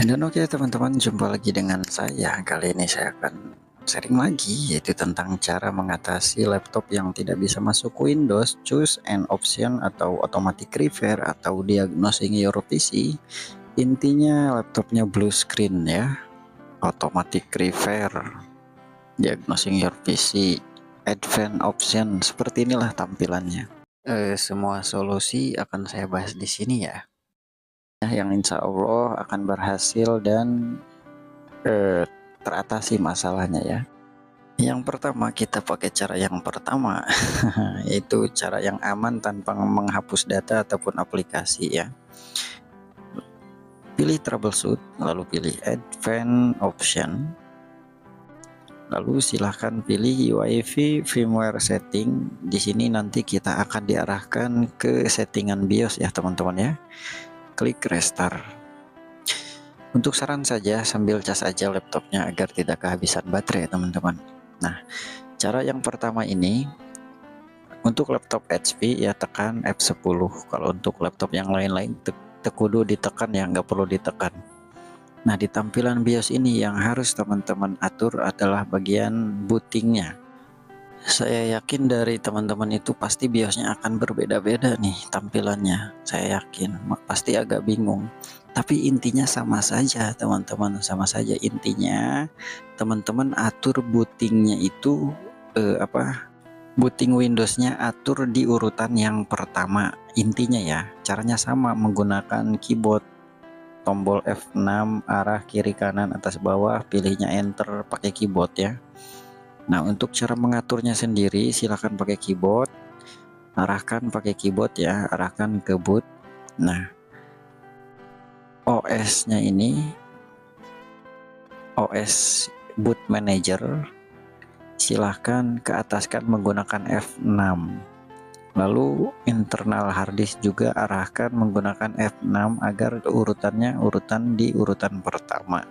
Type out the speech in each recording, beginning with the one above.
Dan oke teman-teman, jumpa lagi dengan saya. Kali ini saya akan sharing lagi, yaitu tentang cara mengatasi laptop yang tidak bisa masuk Windows, choose an option atau automatic repair atau diagnosing your PC. Intinya laptopnya blue screen ya, automatic repair, diagnosing your PC, advanced option, seperti inilah tampilannya. Semua solusi akan saya bahas di sini ya, yang insya Allah akan berhasil dan teratasi masalahnya ya. Yang pertama, kita pakai cara yang pertama yaitu cara yang aman tanpa menghapus data ataupun aplikasi ya. Pilih troubleshoot, lalu pilih advanced option, lalu silahkan pilih UEFI firmware setting. Di sini nanti kita akan diarahkan ke settingan BIOS ya teman-teman ya. Klik restart. Untuk saran saja, sambil cas aja laptopnya agar tidak kehabisan baterai teman-teman. Nah, cara yang pertama ini untuk laptop HP ya tekan F10. Kalau untuk laptop yang lain-lain kudu ditekan ya, nggak perlu ditekan. Nah, di tampilan BIOS ini yang harus teman-teman atur adalah bagian bootingnya. Saya yakin dari teman-teman itu pasti BIOSnya akan berbeda-beda nih tampilannya. Saya yakin pasti agak bingung. Tapi intinya sama saja teman-teman, sama saja intinya. Teman-teman atur bootingnya itu booting Windowsnya atur di urutan yang pertama. Intinya ya, caranya sama, menggunakan keyboard, tombol F6 arah kiri kanan atas bawah, pilihnya enter pakai keyboard ya. Nah, untuk cara mengaturnya sendiri silahkan pakai keyboard, arahkan pakai keyboard ya, arahkan ke boot. Nah, OS-nya ini OS boot manager, silahkan ke ataskan menggunakan F6. Lalu internal harddisk juga arahkan menggunakan F6 agar urutannya di urutan pertama.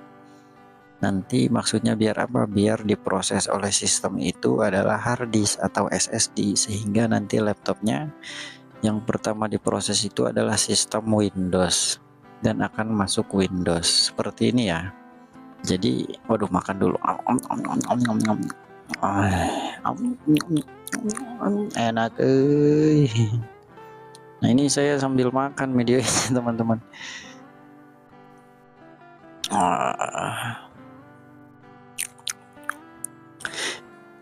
Nanti maksudnya biar apa? Biar diproses oleh sistem itu adalah harddisk atau SSD, sehingga nanti laptopnya yang pertama diproses itu adalah sistem Windows dan akan masuk Windows seperti ini ya. Jadi waduh, makan dulu. Enak Nah, ini saya sambil makan video ini teman-teman.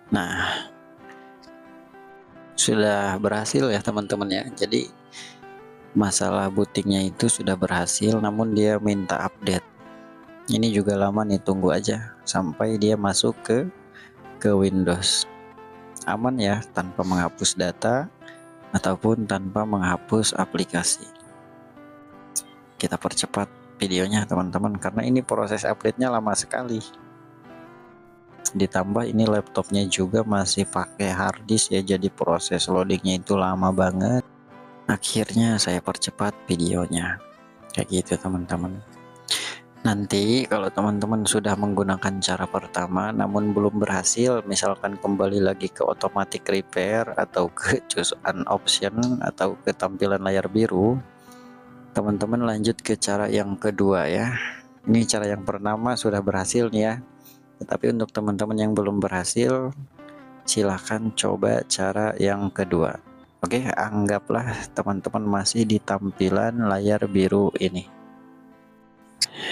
Nah, sudah berhasil ya teman-teman ya. Jadi masalah bootingnya itu sudah berhasil, namun dia minta update. Ini juga lama nih, tunggu aja sampai dia masuk ke Windows. Aman ya, tanpa menghapus data ataupun tanpa menghapus aplikasi. Kita percepat videonya teman-teman, karena ini proses update-nya lama sekali. Ditambah ini laptopnya juga masih pakai harddisk ya, jadi proses loadingnya itu lama banget. Akhirnya saya percepat videonya kayak gitu teman-teman. Nanti kalau teman-teman sudah menggunakan cara pertama namun belum berhasil, misalkan kembali lagi ke automatic repair atau ke choose an option atau ke tampilan layar biru, teman-teman lanjut ke cara yang kedua ya. Ini cara yang pertama sudah berhasil nih ya, tetapi untuk teman-teman yang belum berhasil, silahkan coba cara yang kedua. Oke, anggaplah teman-teman masih di tampilan layar biru ini.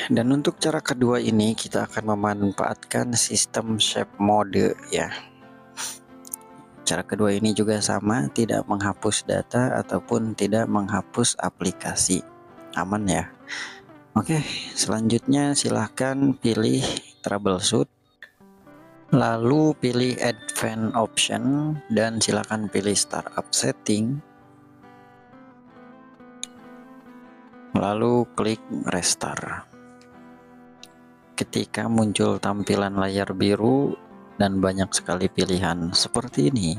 Dan untuk cara kedua ini kita akan memanfaatkan sistem shape mode ya. Cara kedua ini juga sama, tidak menghapus data ataupun tidak menghapus aplikasi. Aman ya. Oke, selanjutnya silahkan pilih troubleshoot, lalu pilih advanced option dan silahkan pilih startup setting, lalu klik restart. Ketika muncul tampilan layar biru dan banyak sekali pilihan seperti ini,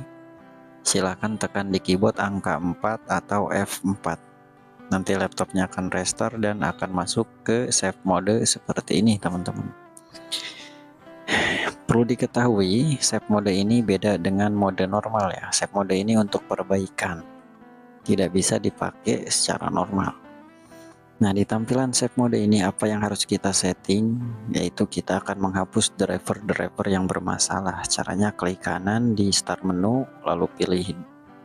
silahkan tekan di keyboard angka 4 atau F4. Nanti laptopnya akan restart dan akan masuk ke save mode seperti ini teman-teman. Perlu diketahui, save mode ini beda dengan mode normal ya. Save mode ini untuk perbaikan, tidak bisa dipakai secara normal. Nah, di tampilan save mode ini apa yang harus kita setting, yaitu kita akan menghapus driver-driver yang bermasalah. Caranya klik kanan di start menu, lalu pilih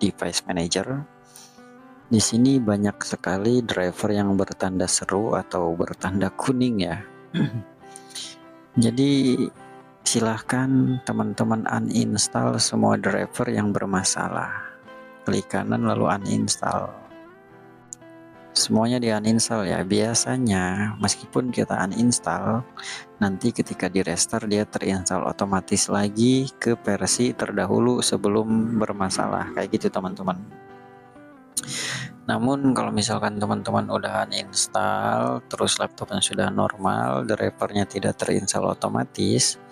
device manager. Di sini banyak sekali driver yang bertanda seru atau bertanda kuning ya. Jadi silahkan teman-teman uninstall semua driver yang bermasalah. Klik kanan lalu uninstall. Semuanya di uninstall ya. Biasanya meskipun kita uninstall, nanti ketika di restart dia terinstall otomatis lagi ke versi terdahulu sebelum bermasalah, kayak gitu teman-teman. Namun kalau misalkan teman-teman udah uninstall terus laptopnya sudah normal, drivernya tidak terinstall otomatis,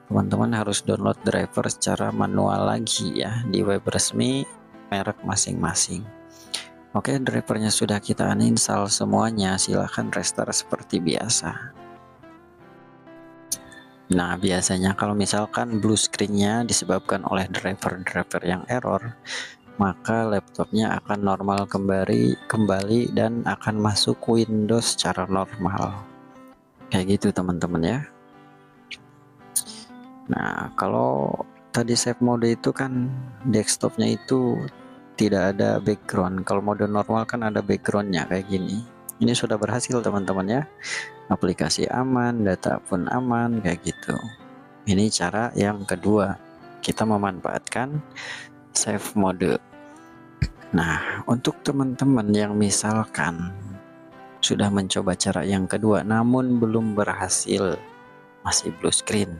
teman-teman harus download driver secara manual lagi ya di web resmi merek masing-masing. Oke, drivernya sudah kita uninstall semuanya, silahkan restart seperti biasa. Nah, biasanya kalau misalkan blue screen-nya disebabkan oleh driver-driver yang error, maka laptopnya akan normal kembali dan akan masuk Windows secara normal. Kayak gitu teman-teman ya. Nah, kalau tadi save mode itu kan desktopnya itu tidak ada background. Kalau mode normal kan ada backgroundnya kayak gini. Ini sudah berhasil teman-teman ya. Aplikasi aman, data pun aman kayak gitu. Ini cara yang kedua, kita memanfaatkan save mode. Nah, untuk teman-teman yang misalkan sudah mencoba cara yang kedua namun belum berhasil, masih blue screen.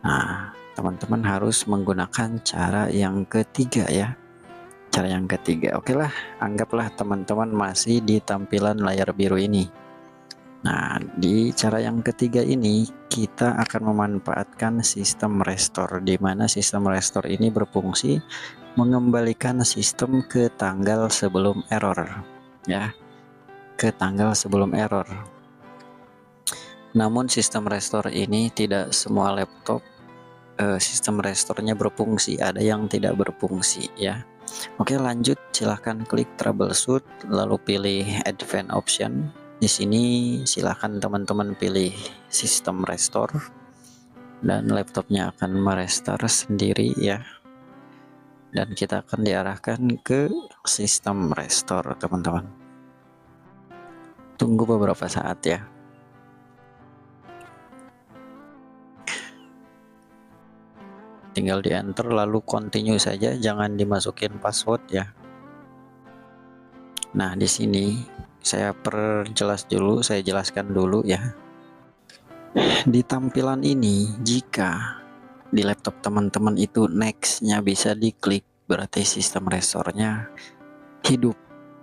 Nah, teman-teman harus menggunakan cara yang ketiga ya. Cara yang ketiga, oke lah, anggaplah teman-teman masih di tampilan layar biru ini. Nah, di cara yang ketiga ini kita akan memanfaatkan sistem restore, di mana sistem restore ini berfungsi mengembalikan sistem ke tanggal sebelum error ya, ke tanggal sebelum error. Namun sistem restore ini tidak semua laptop sistem restore-nya berfungsi, ada yang tidak berfungsi ya. Oke, lanjut, silahkan klik troubleshoot lalu pilih advanced option. Di sini silahkan teman-teman pilih sistem restore dan laptopnya akan merestore sendiri ya. Dan kita akan diarahkan ke sistem restore teman-teman. Tunggu beberapa saat ya. Tinggal di enter lalu continue saja, jangan dimasukin password ya. Nah, di sini saya perjelas dulu, saya jelaskan dulu ya. Di tampilan ini, jika di laptop teman-teman itu next-nya bisa diklik, berarti sistem restore-nya hidup,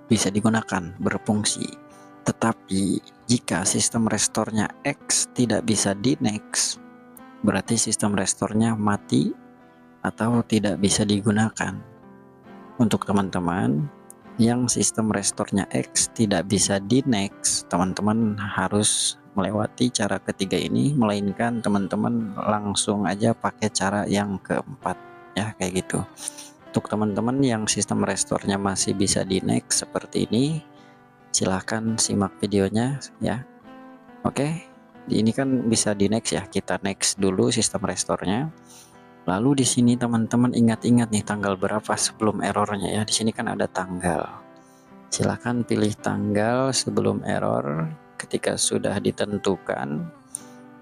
bisa digunakan, berfungsi. Tetapi jika sistem restore-nya X tidak bisa di next, berarti sistem restore-nya mati atau tidak bisa digunakan. Untuk teman-teman yang sistem restore-nya X tidak bisa di next, teman-teman harus melewati cara ketiga ini, melainkan teman-teman langsung aja pakai cara yang keempat ya, kayak gitu. Untuk teman-teman yang sistem restore-nya masih bisa di next seperti ini, silahkan simak videonya ya. Oke, ini kan bisa di next ya, kita next dulu sistem restore-nya. Lalu di sini teman-teman ingat-ingat nih tanggal berapa sebelum errornya ya. Di sini kan ada tanggal. Silahkan pilih tanggal sebelum error. Ketika sudah ditentukan,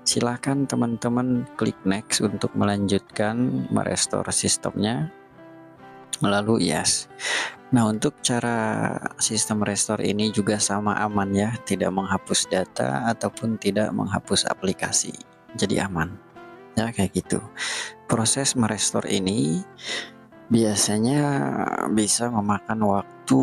silahkan teman-teman klik next untuk melanjutkan merestore sistemnya. Lalu yes. Nah, untuk cara sistem restore ini juga sama aman ya, tidak menghapus data ataupun tidak menghapus aplikasi. Jadi aman. Ya, kayak gitu. Proses merestore ini biasanya bisa memakan waktu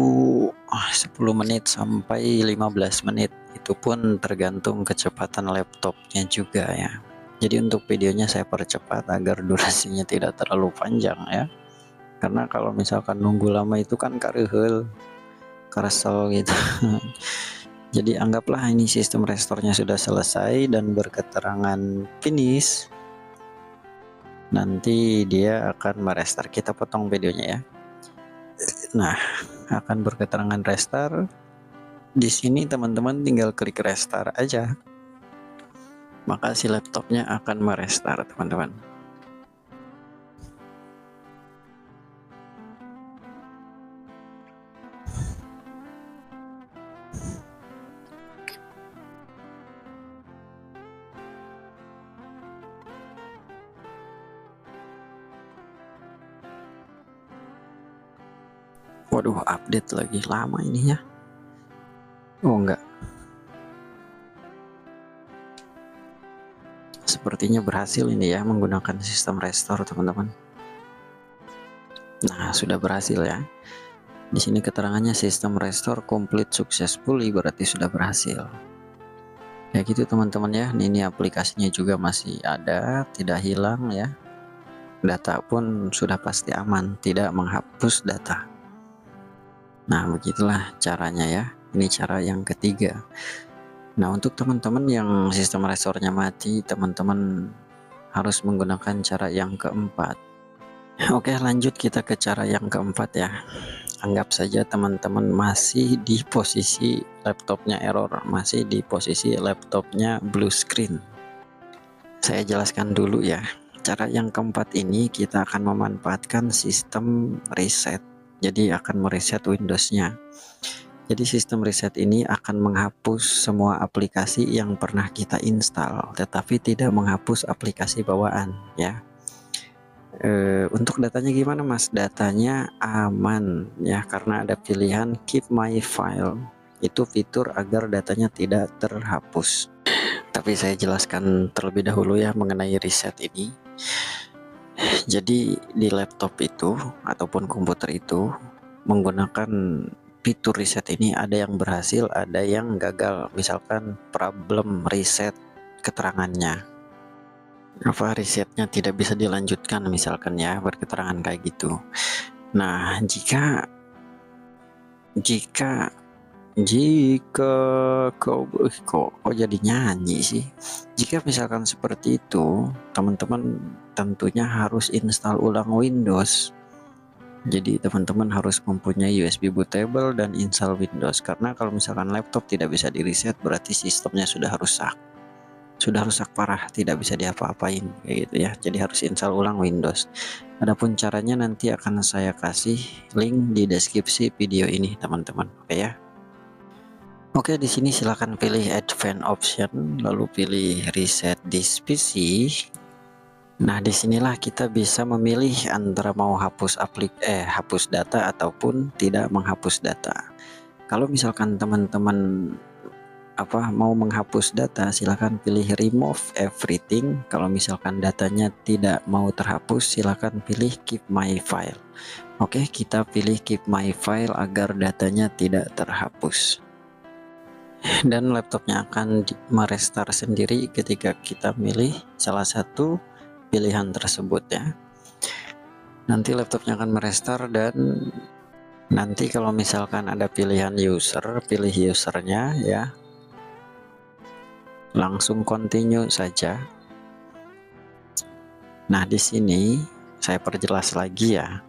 10 menit sampai 15 menit. Itu pun tergantung kecepatan laptopnya juga ya. Jadi untuk videonya saya percepat agar durasinya tidak terlalu panjang ya. Karena kalau misalkan nunggu lama itu kan karehel, karesel gitu. Jadi anggaplah ini sistem restore-nya sudah selesai dan berketerangan finish. Nanti dia akan merestart, kita potong videonya ya. Nah, akan berketerangan restart. Di sini teman-teman tinggal klik restart aja, maka si laptopnya akan merestart teman-teman. Waduh, update lagi lama ini ya. Oh enggak, sepertinya berhasil ini ya menggunakan sistem restore teman-teman. Nah, sudah berhasil ya. Di sini keterangannya sistem restore complete successfully, berarti sudah berhasil. Ya gitu teman-teman ya. Ini aplikasinya juga masih ada, tidak hilang ya. Data pun sudah pasti aman, tidak menghapus data. Nah, begitulah caranya ya. Ini cara yang ketiga. Nah, untuk teman-teman yang sistem restore-nya mati, teman-teman harus menggunakan cara yang keempat. Oke, lanjut kita ke cara yang keempat ya. Anggap saja teman-teman masih di posisi laptopnya error, masih di posisi laptopnya blue screen. Saya jelaskan dulu ya. Cara yang keempat ini kita akan memanfaatkan sistem reset. Jadi akan mereset Windows-nya. Jadi sistem reset ini akan menghapus semua aplikasi yang pernah kita install, tetapi tidak menghapus aplikasi bawaan ya. Untuk datanya gimana Mas? Datanya aman ya, karena ada pilihan keep my file. Itu fitur agar datanya tidak terhapus. Tapi saya jelaskan terlebih dahulu ya mengenai reset ini. Jadi di laptop itu ataupun komputer itu menggunakan fitur reset ini, ada yang berhasil, ada yang gagal. Misalkan problem reset keterangannya, apa resetnya tidak bisa dilanjutkan misalkan ya, berketerangan kayak gitu. Nah, jika kok jadi nyanyi sih. Jika misalkan seperti itu, teman-teman tentunya harus install ulang Windows. Jadi teman-teman harus mempunyai USB bootable dan install Windows, karena kalau misalkan laptop tidak bisa di reset berarti sistemnya sudah rusak parah, tidak bisa diapa-apain kayak gitu ya. Jadi harus install ulang Windows. Adapun caranya nanti akan saya kasih link di deskripsi video ini teman-teman. Oke ya. Oke, di sini silahkan pilih Advanced Option, lalu pilih Reset this PC. Nah, disinilah kita bisa memilih antara mau hapus hapus data ataupun tidak menghapus data. Kalau misalkan teman-teman mau menghapus data, silahkan pilih remove everything. Kalau misalkan datanya tidak mau terhapus, silahkan pilih keep my file. Oke, kita pilih keep my file agar datanya tidak terhapus. Dan laptopnya akan merestart sendiri ketika kita pilih salah satu pilihan tersebut ya. Nanti laptopnya akan merestart, dan nanti kalau misalkan ada pilihan user, pilih usernya ya, langsung continue saja. Nah, di sini saya perjelas lagi ya.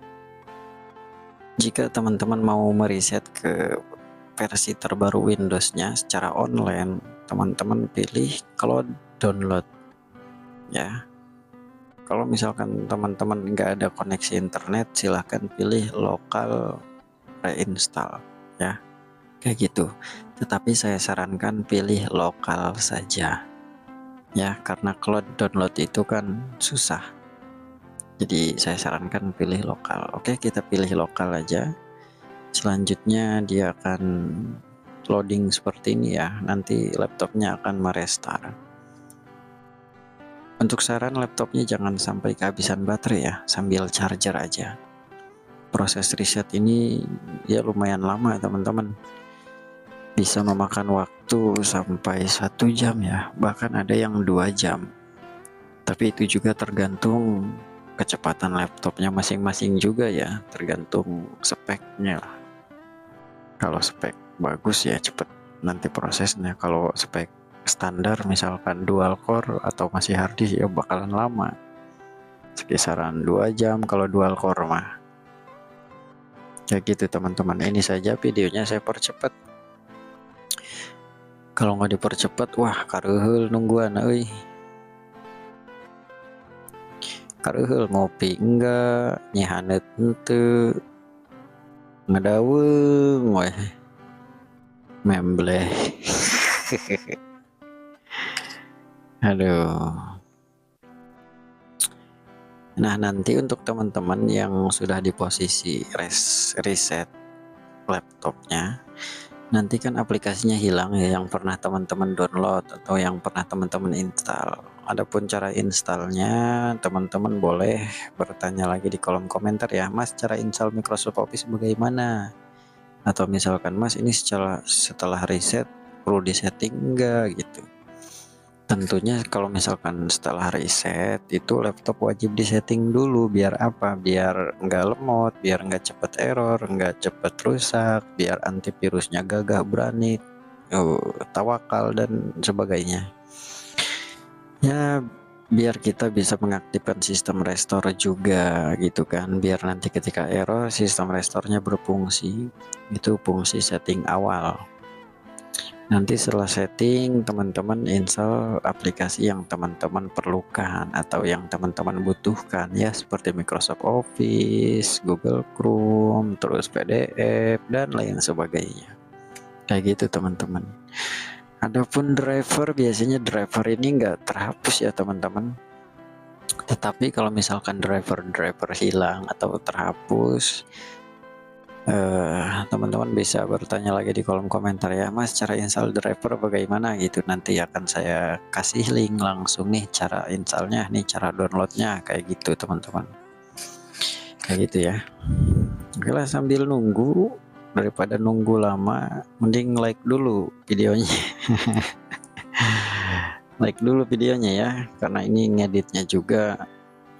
Jika teman-teman mau mereset ke versi terbaru Windows-nya secara online, teman-teman pilih cloud download ya. Kalau misalkan teman-teman nggak ada koneksi internet, silahkan pilih lokal reinstall ya, kayak gitu. Tetapi saya sarankan pilih lokal saja ya, karena cloud download itu kan susah. Jadi saya sarankan pilih lokal. Oke, kita pilih lokal aja. Selanjutnya dia akan loading seperti ini ya. Nanti laptopnya akan merestart. Untuk saran, laptopnya jangan sampai kehabisan baterai ya, sambil charger aja. Proses reset ini ya lumayan lama teman-teman, bisa memakan waktu sampai 1 jam ya, bahkan ada yang 2 jam. Tapi itu juga tergantung kecepatan laptopnya masing-masing juga ya, tergantung speknya lah. Kalau spek bagus ya cepet nanti prosesnya. Kalau spek standar misalkan dual core atau masih hard disk ya bakalan lama, sekisaran 2 jam kalau dual core mah. Kayak gitu teman-teman. Ini saja videonya saya percepat Kalau nggak dipercepat, wah karehul nungguan euy. Karehul ngopi enggak, nyihanet henteu, ngadaweung weh. Membleh. Aduh. Nah, nanti untuk teman-teman yang sudah di posisi reset laptopnya, nanti kan aplikasinya hilang ya yang pernah teman-teman download atau yang pernah teman-teman install. Adapun cara installnya, teman-teman boleh bertanya lagi di kolom komentar ya, Mas, cara install Microsoft Office bagaimana? Atau misalkan, Mas, ini setelah reset perlu disetting enggak gitu. Tentunya kalau misalkan setelah reset itu laptop wajib disetting dulu, biar apa? Biar nggak lemot, biar nggak cepet error, nggak cepet rusak, biar antivirusnya gagah berani, tawakal dan sebagainya. Ya, biar kita bisa mengaktifkan sistem restore juga gitu kan, biar nanti ketika error sistem restore-nya berfungsi. Itu fungsi setting awal. Nanti setelah setting, teman-teman install aplikasi yang teman-teman perlukan atau yang teman-teman butuhkan ya, seperti Microsoft Office, Google Chrome, terus PDF dan lain sebagainya. Kayak gitu teman-teman. Adapun driver, biasanya driver ini enggak terhapus ya teman-teman. Tetapi kalau misalkan driver hilang atau terhapus, teman-teman bisa bertanya lagi di kolom komentar ya, Mas, cara install driver bagaimana gitu. Nanti akan saya kasih link langsung nih cara installnya, nih cara downloadnya, kayak gitu teman-teman. Kayak gitu ya. Oke lah, sambil nunggu, daripada nunggu lama, mending like dulu videonya. Like dulu videonya ya, karena ini ngeditnya juga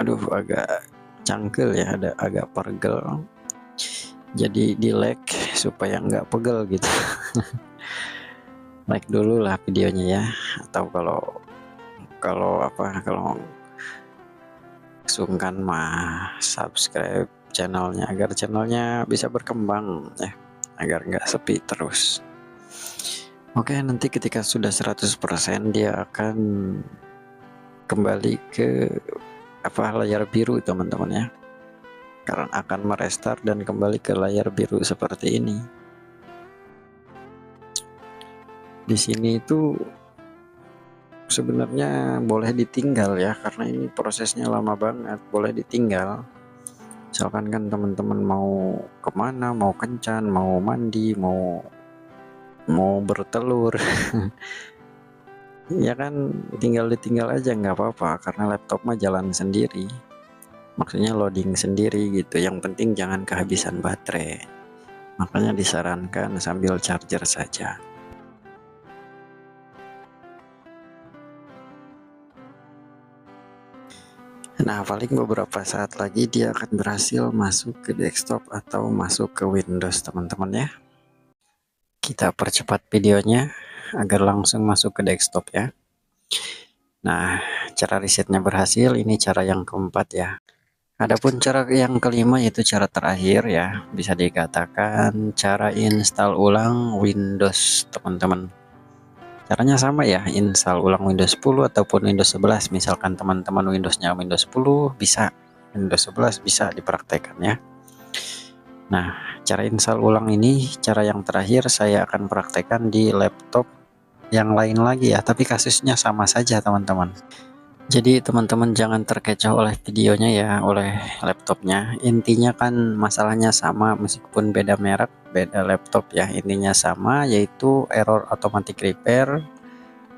aduh agak cangkel ya, ada agak pergel. Jadi di like supaya nggak pegel gitu. Like dulu lah videonya ya, atau kalau sungkan mah subscribe channelnya agar channelnya bisa berkembang ya, agar nggak sepi terus. Oke, nanti ketika sudah 100% dia akan kembali ke layar biru teman-teman ya, karena akan merestart dan kembali ke layar biru seperti ini. Di sini itu sebenarnya boleh ditinggal ya, karena ini prosesnya lama banget, boleh ditinggal. Misalkan kan teman-teman mau kemana, mau kencan, mau mandi, mau bertelur ya kan, tinggal ditinggal aja nggak apa-apa, karena laptop mah jalan sendiri, maksudnya loading sendiri gitu. Yang penting jangan kehabisan baterai, makanya disarankan sambil charger saja. Nah, paling beberapa saat lagi dia akan berhasil masuk ke desktop atau masuk ke Windows teman-teman ya. Kita percepat videonya agar langsung masuk ke desktop ya. Nah, cara resetnya berhasil, ini cara yang keempat ya. Adapun cara yang kelima, yaitu cara terakhir ya, bisa dikatakan cara install ulang Windows teman-teman. Caranya sama ya, install ulang Windows 10 ataupun Windows 11. Misalkan teman-teman Windowsnya Windows 10, bisa Windows 11 bisa dipraktekkan ya. Nah, cara install ulang ini cara yang terakhir saya akan praktekkan di laptop yang lain lagi ya, tapi kasusnya sama saja teman-teman. Jadi teman-teman jangan terkecoh oleh videonya ya, oleh laptopnya. Intinya kan masalahnya sama, meskipun beda merek, beda laptop ya, intinya sama, yaitu error automatic repair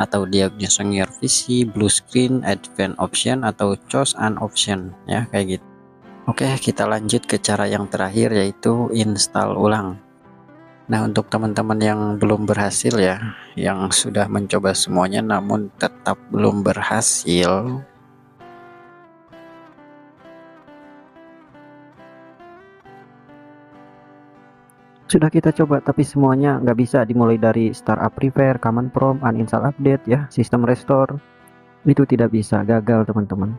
atau diagnosis near PC, blue screen, advanced option atau choose an option ya, kayak gitu. Oke, kita lanjut ke cara yang terakhir, yaitu install ulang. Nah, untuk teman-teman yang belum berhasil ya, yang sudah mencoba semuanya namun tetap belum berhasil, sudah kita coba tapi semuanya nggak bisa, dimulai dari startup repair, command prompt, uninstall update ya, sistem restore, itu tidak bisa, gagal teman-teman,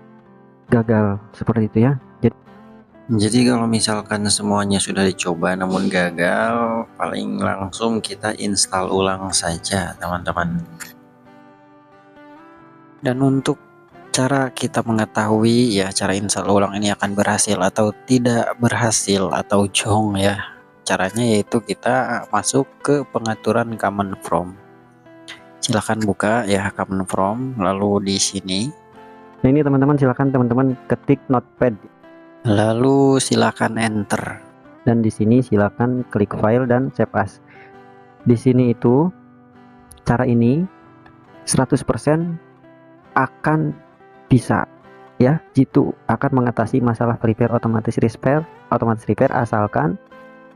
gagal seperti itu ya. Jadi kalau misalkan semuanya sudah dicoba namun gagal, paling langsung kita install ulang saja teman-teman. Dan untuk cara kita mengetahui ya cara install ulang ini akan berhasil atau tidak berhasil atau jong ya, caranya yaitu kita masuk ke pengaturan command prompt. Silahkan buka ya command prompt, lalu di sini. Nah ini teman-teman, silakan teman-teman ketik notepad. Lalu silakan enter. Dan di sini silakan klik file dan save as. Di sini itu cara ini 100% akan bisa ya, jitu akan mengatasi masalah prepare otomatis repair asalkan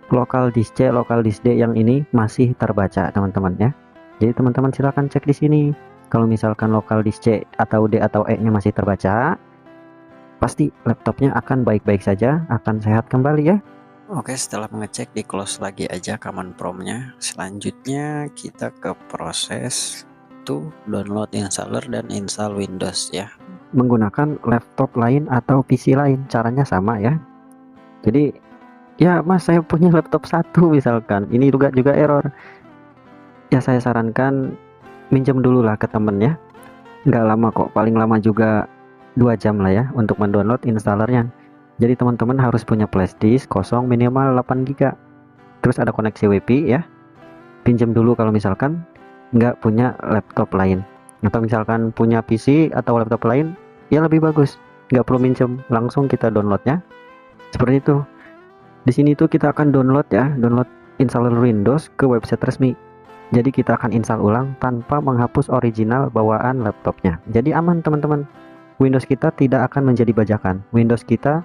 local disk C, local disk D yang ini masih terbaca teman-teman ya. Jadi teman-teman silakan cek di sini. Kalau misalkan local disk C atau D atau E nya masih terbaca, pasti laptopnya akan baik-baik saja, akan sehat kembali ya. Oke, setelah mengecek di close lagi aja command prompt-nya. Selanjutnya kita ke proses to download installer dan install Windows ya. Menggunakan laptop lain atau PC lain, caranya sama ya. Jadi ya mas, saya punya laptop satu misalkan, ini juga error. Ya saya sarankan minjem dulu lah ke temen ya. Nggak lama kok, paling lama juga 2 jam lah ya untuk mendownload installernya. Jadi teman-teman harus punya flash disk kosong minimal 8 GB. Terus ada koneksi WiFi ya. Pinjam dulu kalau misalkan nggak punya laptop lain. Atau misalkan punya PC atau laptop lain, ya lebih bagus. Nggak perlu minjem, langsung kita downloadnya. Seperti itu. Di sini tuh kita akan download ya, download installer Windows ke website resmi. Jadi kita akan install ulang tanpa menghapus original bawaan laptopnya. Jadi aman teman-teman. Windows kita tidak akan menjadi bajakan. Windows kita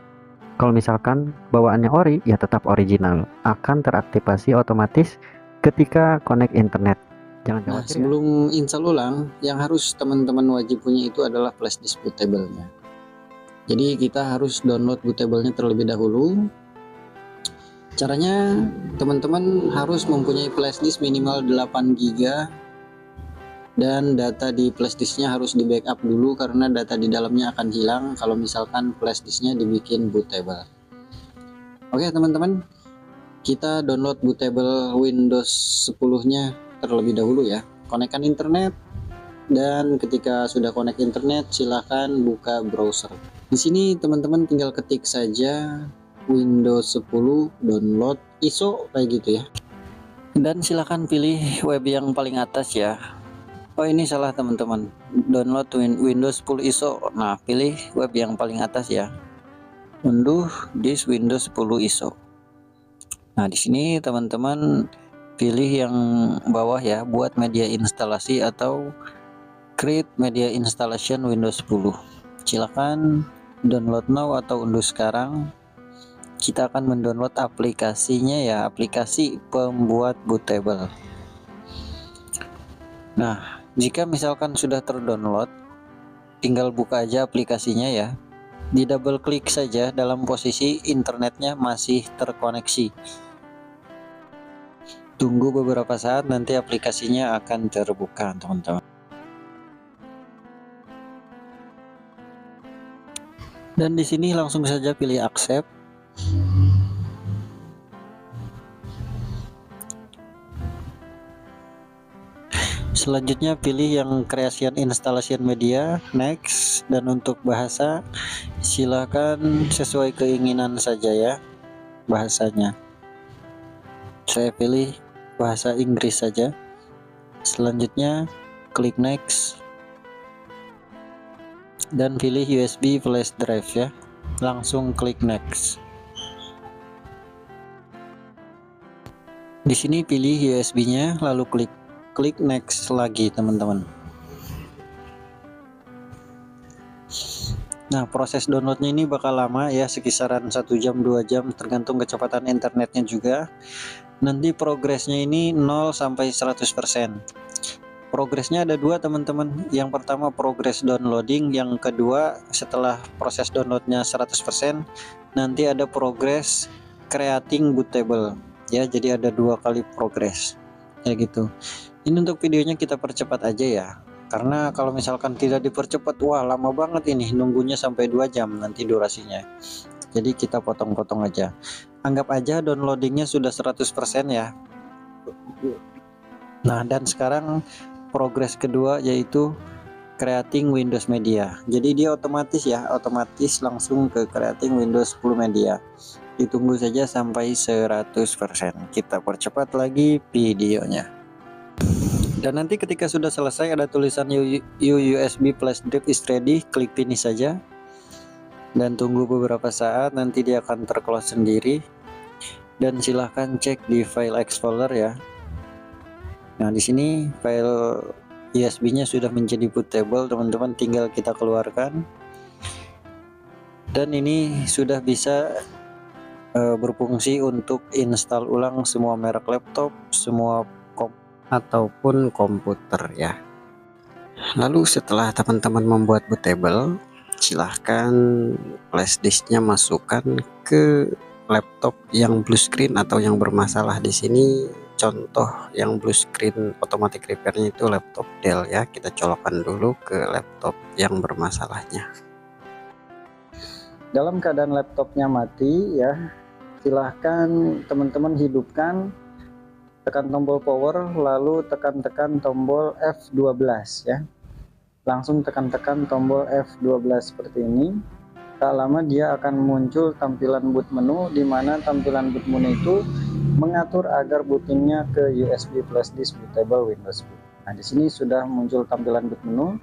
kalau misalkan bawaannya ori, ya tetap original. Akan teraktivasi otomatis ketika connect internet. Jangan Nah, khawatir. sebelum install ulang, yang harus teman-teman wajib punya itu adalah flash disk bootable-nya. Jadi kita harus download bootable-nya terlebih dahulu. Caranya teman-teman harus mempunyai flash disk minimal 8 GB dan data di flash disknya harus di backup dulu karena data di dalamnya akan hilang kalau misalkan flash disknya dibikin bootable. Oke teman-teman, kita download bootable Windows 10-nya terlebih dahulu ya. Konekkan internet, dan ketika sudah connect internet silahkan buka browser. Di sini teman-teman tinggal ketik saja Windows 10 download ISO kayak gitu ya. Dan silahkan pilih web yang paling atas ya. Oh ini salah teman-teman, download Windows 10 ISO. Nah pilih web yang paling atas ya. Unduh disk Windows 10 ISO. Nah di sini teman-teman pilih yang bawah ya, buat media instalasi atau create media installation Windows 10. Silakan download now atau unduh sekarang. Kita akan mendownload aplikasinya ya, aplikasi pembuat bootable. Nah, jika misalkan sudah terdownload, tinggal buka aja aplikasinya ya. Di double klik saja dalam posisi internetnya masih terkoneksi. Tunggu beberapa saat, nanti aplikasinya akan terbuka teman-teman. Dan di sini langsung saja pilih accept. Selanjutnya pilih yang creation installation media, next. Dan untuk bahasa silahkan sesuai keinginan saja ya bahasanya. Saya pilih bahasa Inggris saja. Selanjutnya klik next dan pilih USB flash drive ya. Langsung klik next. Di sini pilih USB-nya, lalu klik next lagi teman-teman. Nah proses downloadnya ini bakal lama ya, sekisaran 1 jam 2 jam tergantung kecepatan internetnya juga. Nanti progresnya ini 0 sampai 100%. Progresnya ada dua teman-teman. Yang pertama progres downloading, yang kedua setelah proses downloadnya 100% nanti ada progres creating bootable ya. Jadi ada 2 kali progres kayak gitu. Ini untuk videonya kita percepat aja ya, karena kalau misalkan tidak dipercepat wah lama banget ini nunggunya sampai 2 jam nanti durasinya. Jadi kita potong-potong aja. Anggap aja downloadingnya sudah 100% ya. Nah, dan sekarang progres kedua yaitu creating Windows Media. Jadi dia otomatis langsung ke creating Windows 10 Media. Ditunggu saja sampai 100%. Kita percepat lagi videonya. Dan nanti ketika sudah selesai ada tulisan USB flash drive is ready, klik finish saja. Dan tunggu beberapa saat, nanti dia akan terclose sendiri. Dan silahkan cek di file explorer ya. Nah, di sini file USB-nya sudah menjadi bootable, teman-teman, tinggal kita keluarkan. Dan ini sudah bisa berfungsi untuk install ulang semua merek laptop, semua ataupun komputer ya. Lalu setelah teman-teman membuat bootable, silahkan flash disknya masukkan ke laptop yang blue screen atau yang bermasalah. Di sini contoh yang blue screen automatic repairnya itu laptop Dell ya. Kita colokkan dulu ke laptop yang bermasalahnya. Dalam keadaan laptopnya mati ya, silahkan teman-teman hidupkan, tekan tombol power, lalu tekan tombol F12 ya. Langsung tekan tombol F12 seperti ini. Tak lama dia akan muncul tampilan boot menu, di mana tampilan boot menu itu mengatur agar bootingnya ke USB flash disk bootable Windows 10. Nah, di sini sudah muncul tampilan boot menu.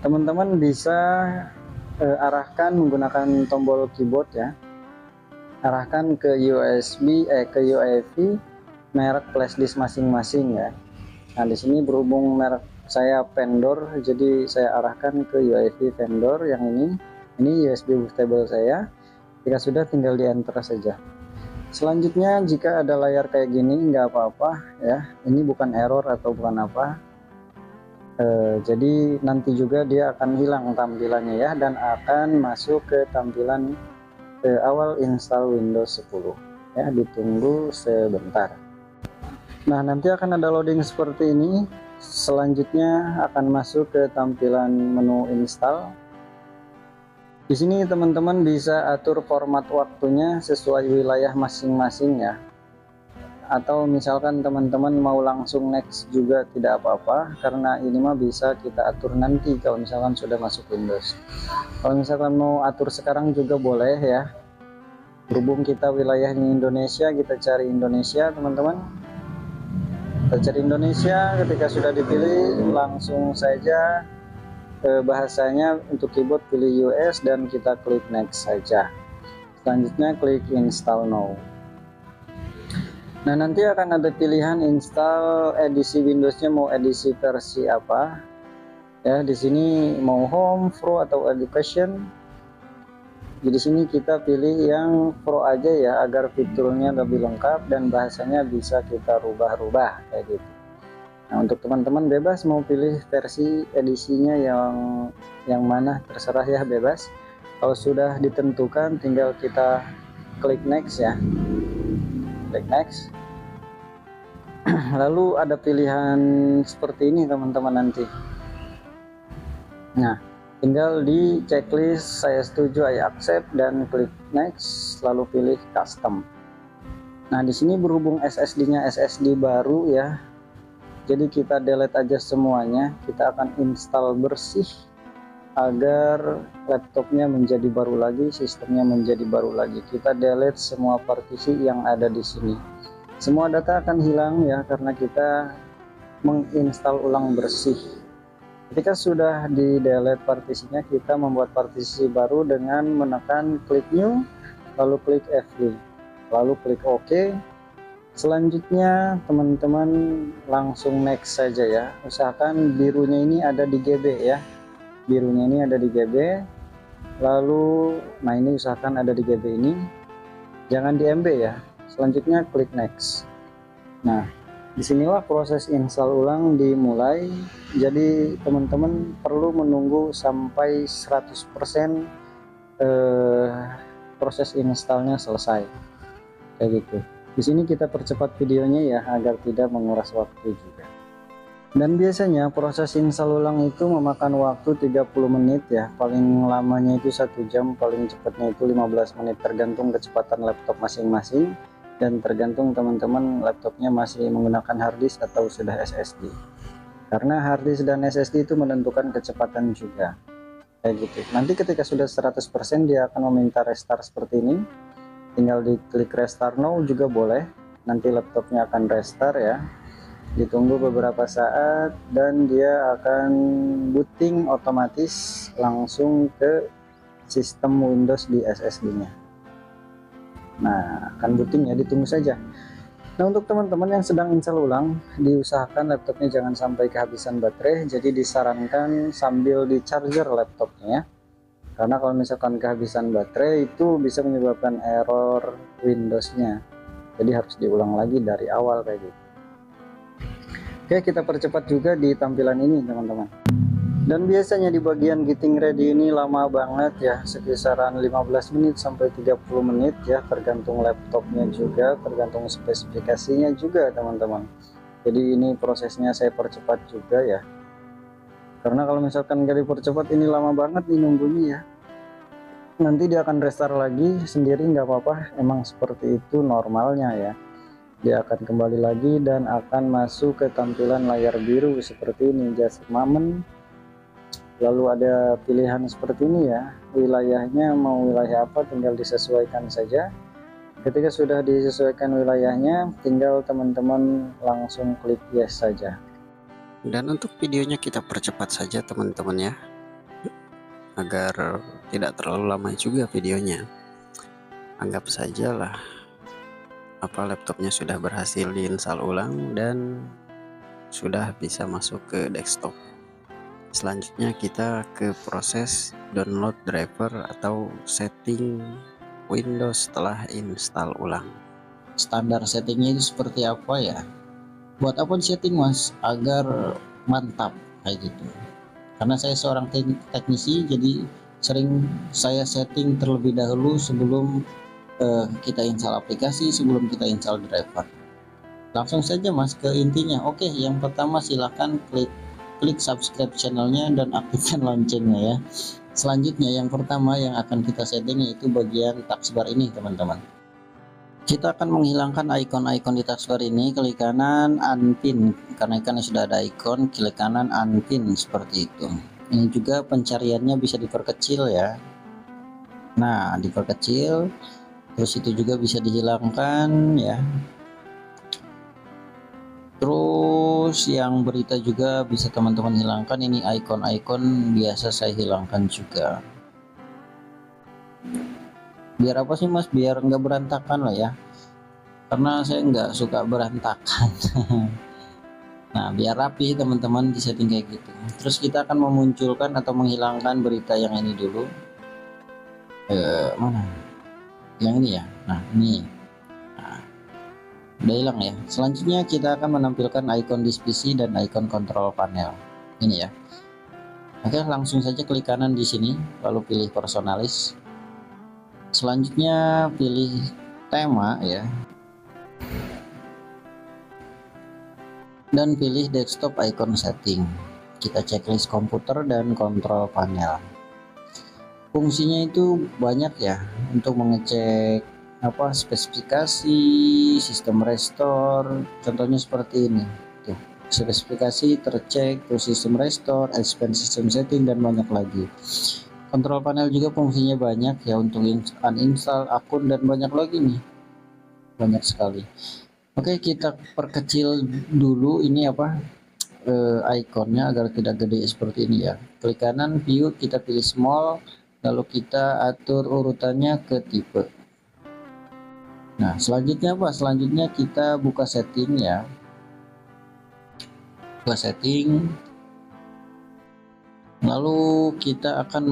Teman-teman bisa arahkan menggunakan tombol keyboard ya. Arahkan ke ke UEFI merek flash disk masing-masing ya. Nah, di sini berhubung merek saya vendor, jadi saya arahkan ke UEFI vendor yang ini USB bootable saya. Jika sudah, tinggal di enter saja. Selanjutnya, jika ada layar kayak gini nggak apa-apa ya, ini bukan error atau bukan apa. Jadi nanti juga dia akan hilang tampilannya ya, dan akan masuk ke tampilan awal install Windows 10 ya. Ditunggu sebentar. Nah, nanti akan ada loading seperti ini. Selanjutnya akan masuk ke tampilan menu install. Di sini teman-teman bisa atur format waktunya sesuai wilayah masing-masing ya. Atau misalkan teman-teman mau langsung next juga tidak apa-apa, karena ini mah bisa kita atur nanti kalau misalkan sudah masuk Windows. Kalau misalkan mau atur sekarang juga boleh ya. Berhubung kita wilayahnya Indonesia, kita cari Indonesia teman-teman. Kita cari Indonesia, ketika sudah dipilih langsung saja bahasanya untuk keyboard pilih US dan kita klik next saja. Selanjutnya klik install now. Nah, nanti akan ada pilihan install edisi Windowsnya, mau edisi versi apa ya. Di sini mau home, pro atau education. Di sini kita pilih yang pro aja ya, agar fiturnya lebih lengkap dan bahasanya bisa kita rubah-rubah kayak gitu. Nah, untuk teman-teman bebas mau pilih versi edisinya yang mana, terserah ya, bebas. Kalau sudah ditentukan tinggal kita klik next ya. Klik next. Lalu ada pilihan seperti ini teman-teman nanti. Nah, tinggal di checklist saya setuju, I accept, dan klik next, lalu pilih custom. Nah, di sini berhubung SSD-nya SSD baru ya, jadi kita delete aja semuanya. Kita akan install bersih agar laptopnya menjadi baru lagi, sistemnya menjadi baru lagi. Kita delete semua partisi yang ada di sini. Semua data akan hilang ya, karena kita menginstal ulang bersih. Ketika sudah di delete partisinya, kita membuat partisi baru dengan menekan klik new, lalu klik F5, lalu klik OK. Selanjutnya teman-teman langsung next saja ya. Usahakan birunya ini ada di GB ya. Birunya ini ada di GB. Lalu nah ini usahakan ada di GB ini. Jangan di MB ya. Selanjutnya klik next. Nah, disinilah proses install ulang dimulai. Jadi teman-teman perlu menunggu sampai 100% proses installnya selesai. Kayak gitu. Di sini kita percepat videonya ya, agar tidak menguras waktu juga. Dan biasanya proses install ulang itu memakan waktu 30 menit ya, paling lamanya itu 1 jam, paling cepatnya itu 15 menit, tergantung kecepatan laptop masing-masing dan tergantung teman-teman laptopnya masih menggunakan harddisk atau sudah SSD, karena harddisk dan SSD itu menentukan kecepatan juga kayak gitu. Nanti ketika sudah 100% dia akan meminta restart seperti ini, tinggal diklik restart now juga boleh, nanti laptopnya akan restart ya, ditunggu beberapa saat dan dia akan booting otomatis langsung ke sistem Windows di SSD nya. Nah, akan booting ya, ditunggu saja. Nah, untuk teman-teman yang sedang install ulang, diusahakan laptopnya jangan sampai kehabisan baterai, jadi disarankan sambil di charger laptopnya ya, karena kalau misalkan kehabisan baterai itu bisa menyebabkan error Windows-nya, jadi harus diulang lagi dari awal kayak gitu. Oke, kita percepat juga di tampilan ini teman-teman. Dan biasanya di bagian getting ready ini lama banget ya, sekisaran 15 menit sampai 30 menit ya, tergantung laptopnya juga, tergantung spesifikasinya juga teman-teman. Jadi ini prosesnya saya percepat juga ya, karena kalau misalkan gak dipercepat ini lama banget nih nunggunya ya. Nanti dia akan restart lagi sendiri, nggak apa-apa, emang seperti itu normalnya ya. Dia akan kembali lagi dan akan masuk ke tampilan layar biru seperti ini, just a moment. Lalu ada pilihan seperti ini ya, wilayahnya mau wilayah apa tinggal disesuaikan saja. Ketika sudah disesuaikan wilayahnya, tinggal teman-teman langsung klik yes saja. Dan untuk videonya kita percepat saja teman-teman ya, agar tidak terlalu lama juga videonya. Anggap sajalah laptopnya sudah berhasil diinstal ulang dan sudah bisa masuk ke desktop. Selanjutnya kita ke proses download driver atau setting Windows setelah install ulang. Standar settingnya itu seperti apa ya? Buat apa setting mas? Agar mantap kayak gitu. Karena saya seorang teknisi, jadi sering saya setting terlebih dahulu sebelum kita install aplikasi, sebelum kita install driver. Langsung saja mas ke intinya. Oke, yang pertama silahkan klik subscribe channelnya dan aktifkan loncengnya ya. Selanjutnya yang pertama yang akan kita setting yaitu bagian taskbar ini teman-teman. Kita akan menghilangkan icon-icon di taskbar ini, klik kanan unpin, karena ikannya sudah ada icon, klik kanan unpin seperti itu. Ini juga pencariannya bisa diperkecil ya. Nah, diperkecil, terus itu juga bisa dihilangkan ya. Terus yang berita juga bisa teman-teman hilangkan, ini icon-icon biasa saya hilangkan juga. Biar apa sih mas? Biar nggak berantakan lah ya, karena saya nggak suka berantakan. Nah, biar rapi teman-teman di setting kayak gitu. Terus kita akan memunculkan atau menghilangkan berita yang ini dulu. Mana? Yang ini ya. Nah, ini. Nah, udah hilang ya. Selanjutnya kita akan menampilkan icon disk PC dan icon control panel. Ini ya. Oke, langsung saja klik kanan di sini, lalu pilih personalis. Selanjutnya pilih tema ya. Dan pilih desktop icon setting. Kita checklist komputer dan kontrol panel. Fungsinya itu banyak ya, untuk mengecek spesifikasi, sistem restore, contohnya seperti ini tuh, spesifikasi tercek, terus sistem restore, expand system setting, dan banyak lagi. Kontrol panel juga fungsinya banyak ya, untuk uninstall akun dan banyak lagi nih, banyak sekali. Oke, kita perkecil dulu ini ikonnya agar tidak gede seperti ini ya. Klik kanan view, kita pilih small, lalu kita atur urutannya ke tipe. Nah, selanjutnya selanjutnya kita buka setting ya. Buka setting, lalu kita akan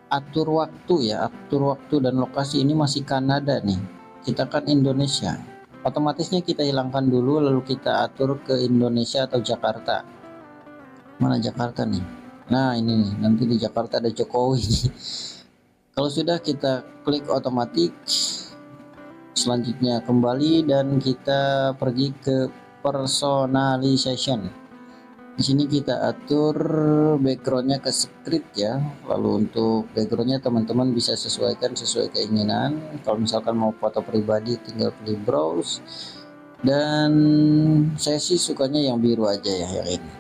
atur waktu ya, atur waktu dan lokasi. Ini masih Kanada nih, kita kan Indonesia. Otomatisnya kita hilangkan dulu, lalu kita atur ke Indonesia atau Jakarta. Mana Jakarta nih? Nah, ini nih, nanti di Jakarta ada Jokowi. Kalau sudah, kita klik otomatis. Selanjutnya kembali dan kita pergi ke personalization. Di sini kita atur backgroundnya ke script ya. Lalu untuk backgroundnya teman-teman bisa sesuaikan sesuai keinginan. Kalau misalkan mau foto pribadi tinggal pilih browse. Dan saya sih sukanya yang biru aja ya, yang ini.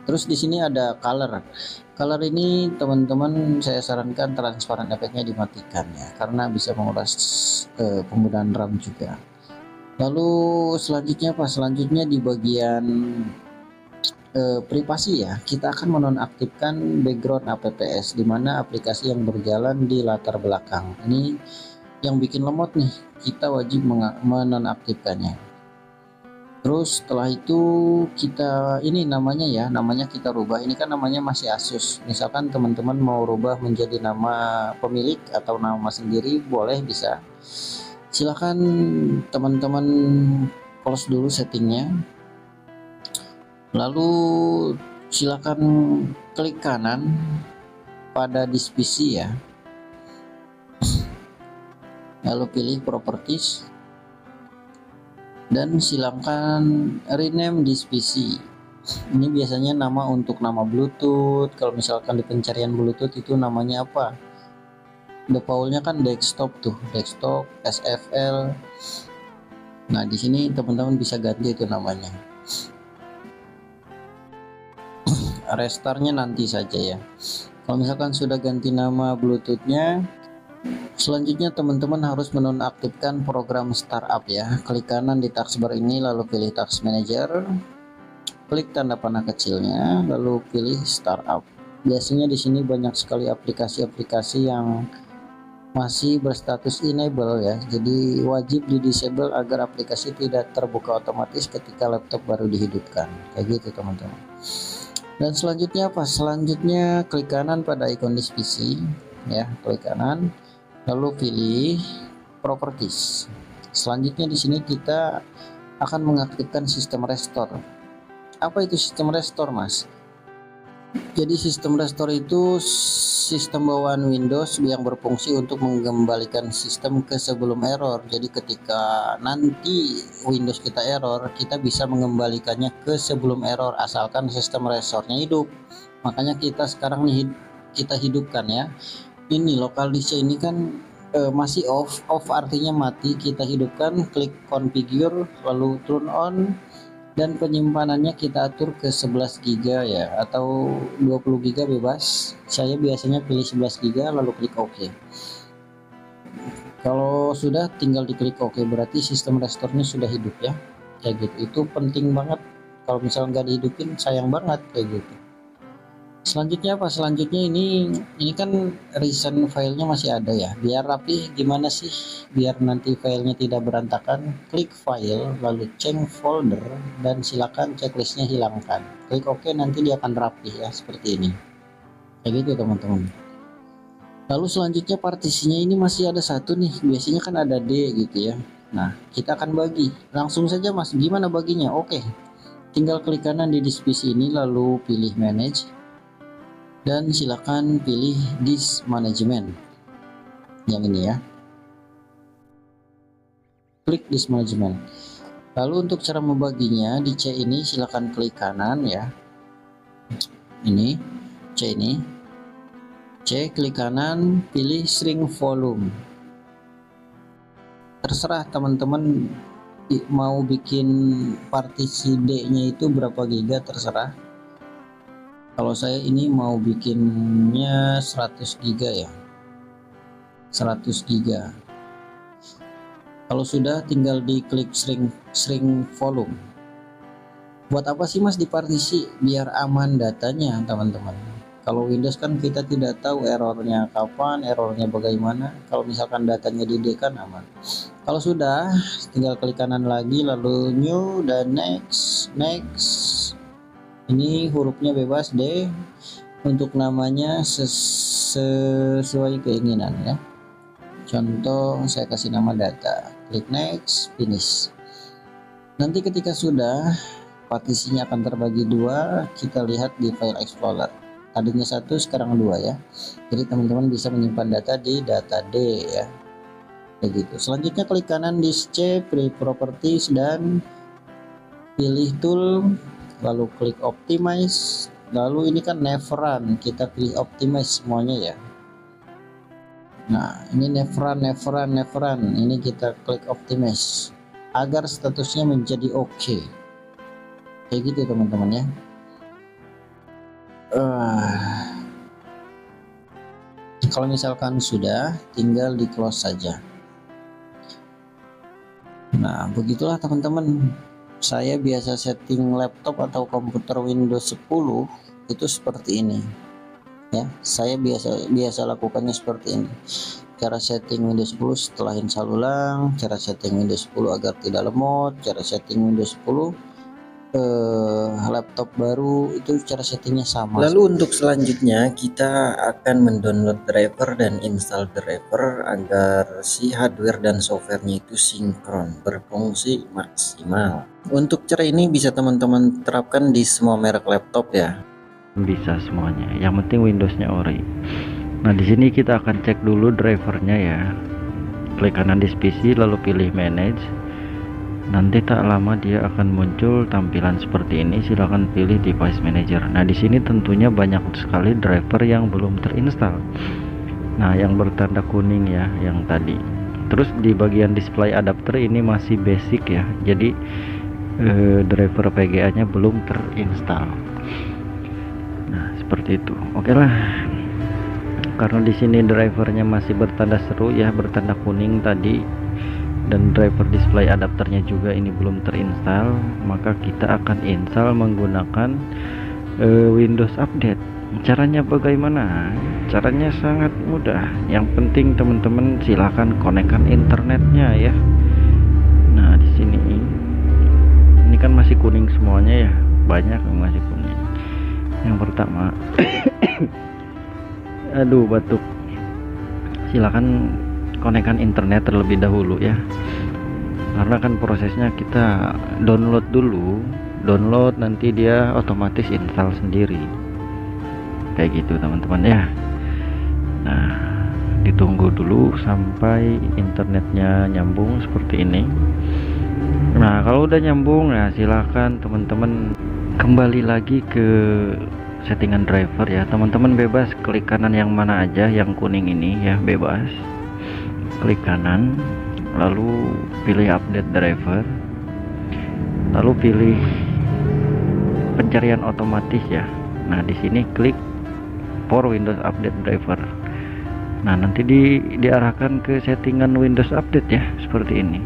Terus di sini ada color. Color ini teman-teman saya sarankan transparan efeknya dimatikan ya, karena bisa menguras penggunaan RAM juga. Lalu selanjutnya apa? Selanjutnya di bagian privasi ya, kita akan menonaktifkan background apps, dimana aplikasi yang berjalan di latar belakang. Ini yang bikin lemot nih, kita wajib menonaktifkannya. Terus setelah itu kita ini namanya kita rubah. Ini kan namanya masih Asus. Misalkan teman-teman mau rubah menjadi nama pemilik atau nama sendiri, boleh, bisa. Silahkan teman-teman close dulu settingnya. Lalu silakan klik kanan pada disk PC ya. Lalu pilih properties dan silakan rename disk PC. Ini biasanya nama untuk nama Bluetooth. Kalau misalkan di pencarian Bluetooth itu namanya apa? Defaultnya kan desktop tuh, desktop SFL. Nah, di sini teman-teman bisa ganti itu namanya. Restartnya nanti saja ya. Kalau misalkan sudah ganti nama Bluetoothnya, selanjutnya teman-teman harus menonaktifkan program startup ya. Klik kanan di taskbar ini, lalu pilih task manager, klik tanda panah kecilnya, lalu pilih startup. Biasanya di sini banyak sekali aplikasi-aplikasi yang masih berstatus enable ya, jadi wajib di disable agar aplikasi tidak terbuka otomatis ketika laptop baru dihidupkan, kayak gitu teman-teman. Dan selanjutnya apa? Selanjutnya klik kanan pada icon disk PC ya, klik kanan lalu pilih properties. Selanjutnya di sini kita akan mengaktifkan sistem restore. Apa itu sistem restore, Mas? Jadi sistem restore itu sistem bawaan Windows yang berfungsi untuk mengembalikan sistem ke sebelum error. Jadi ketika nanti Windows kita error, kita bisa mengembalikannya ke sebelum error asalkan sistem restore-nya hidup. Makanya kita sekarang nih kita hidupkan ya. Ini local disk ini kan masih off artinya mati. Kita hidupkan, klik configure lalu turn on, dan penyimpanannya kita atur ke 11 GB ya, atau 20 GB bebas. Saya biasanya pilih 11 GB lalu klik OK. Kalau sudah tinggal diklik OK, berarti sistem restore-nya sudah hidup ya, kayak gitu. Itu penting banget. Kalau misalnya nggak dihidupin sayang banget kayak gitu. Selanjutnya apa? Selanjutnya ini kan recent filenya masih ada ya. Biar rapi gimana sih? Biar nanti filenya tidak berantakan, klik file lalu change folder dan silakan checklistnya hilangkan. Klik OK, nanti dia akan rapi ya seperti ini. Kayak gitu teman-teman. Lalu selanjutnya partisinya ini masih ada satu nih. Biasanya kan ada D gitu ya. Nah, kita akan bagi. Langsung saja Mas, gimana baginya? Oke. Tinggal klik kanan di disk PC ini lalu pilih manage. Dan silakan pilih disk management yang ini ya, klik disk management. Lalu untuk cara membaginya di C ini silakan klik kanan ya, ini C ini, C klik kanan pilih shrink volume. Terserah teman-teman mau bikin partisi D nya itu berapa giga, terserah. Kalau saya ini mau bikinnya 100 GB ya, 100 GB. Kalau sudah tinggal diklik shrink volume. Buat apa sih Mas di partisi? Biar aman datanya teman-teman. Kalau Windows kan kita tidak tahu errornya kapan, errornya bagaimana. Kalau misalkan datanya di D kan aman. Kalau sudah tinggal klik kanan lagi lalu new dan next. Ini hurufnya bebas D, untuk namanya sesuai keinginan ya. Contoh saya kasih nama data, klik next, finish. Nanti ketika sudah, partisinya akan terbagi dua. Kita lihat di file explorer, tadinya satu sekarang dua ya. Jadi teman-teman bisa menyimpan data di data D ya, kayak gitu. Selanjutnya klik kanan di C, pilih properties dan pilih tool lalu klik optimize, lalu ini kan never run, kita pilih optimize semuanya ya. Nah ini never run, ini kita klik optimize agar statusnya menjadi oke. Kayak gitu teman-teman ya. Kalau misalkan sudah, tinggal di close saja. Nah begitulah teman-teman, saya biasa setting laptop atau komputer Windows 10 itu seperti ini ya. Saya biasa lakukannya seperti ini. Cara setting Windows 10 setelah install ulang, cara setting Windows 10 agar tidak lemot, cara setting Windows 10 laptop baru, itu cara settingnya sama. Lalu untuk selanjutnya kita akan mendownload driver dan install driver agar si hardware dan softwarenya itu sinkron, berfungsi maksimal. Untuk cara ini bisa teman-teman terapkan di semua merek laptop ya. Bisa semuanya, yang penting Windowsnya ori. Nah di sini kita akan cek dulu drivernya ya. Klik kanan di PC lalu pilih manage. Nanti tak lama dia akan muncul tampilan seperti ini. Silahkan pilih device manager. Nah di sini tentunya banyak sekali driver yang belum terinstall. Nah yang bertanda kuning ya, yang tadi. Terus di bagian display adapter ini masih basic ya. Jadi driver VGA nya belum terinstall. Nah seperti itu. Oke lah. Karena di sini drivernya masih bertanda seru ya, bertanda kuning tadi, dan driver display adapternya juga ini belum terinstall, maka kita akan install menggunakan Windows Update. Caranya bagaimana? Caranya sangat mudah. Yang penting teman-teman silahkan konekkan internetnya ya. Nah di sini ini kan masih kuning semuanya ya, banyak yang masih kuning. Yang pertama aduh batuk, silahkan konekkan internet terlebih dahulu ya, karena kan prosesnya kita download dulu, nanti dia otomatis install sendiri kayak gitu teman-teman ya. Nah ditunggu dulu sampai internetnya nyambung seperti ini. Nah kalau udah nyambung ya silahkan teman-teman kembali lagi ke settingan driver ya. Teman-teman bebas klik kanan yang mana aja, yang kuning ini ya, bebas klik kanan lalu pilih update driver, lalu pilih pencarian otomatis ya. Nah di sini klik for Windows Update driver. Nah nanti diarahkan ke settingan Windows Update ya, seperti ini.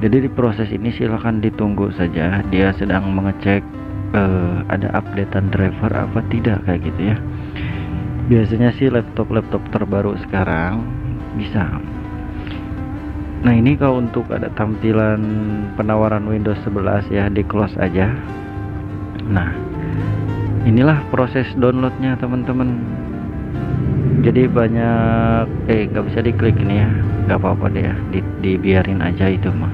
Jadi di proses ini silahkan ditunggu saja, dia sedang mengecek ada updatean driver apa tidak kayak gitu ya. Biasanya sih laptop terbaru sekarang bisa. Nah ini kalau untuk ada tampilan penawaran Windows 11 ya, di close aja. Nah inilah proses downloadnya teman-teman. Jadi banyak nggak bisa diklik ini ya, nggak apa-apa deh ya, dibiarin aja itu mah.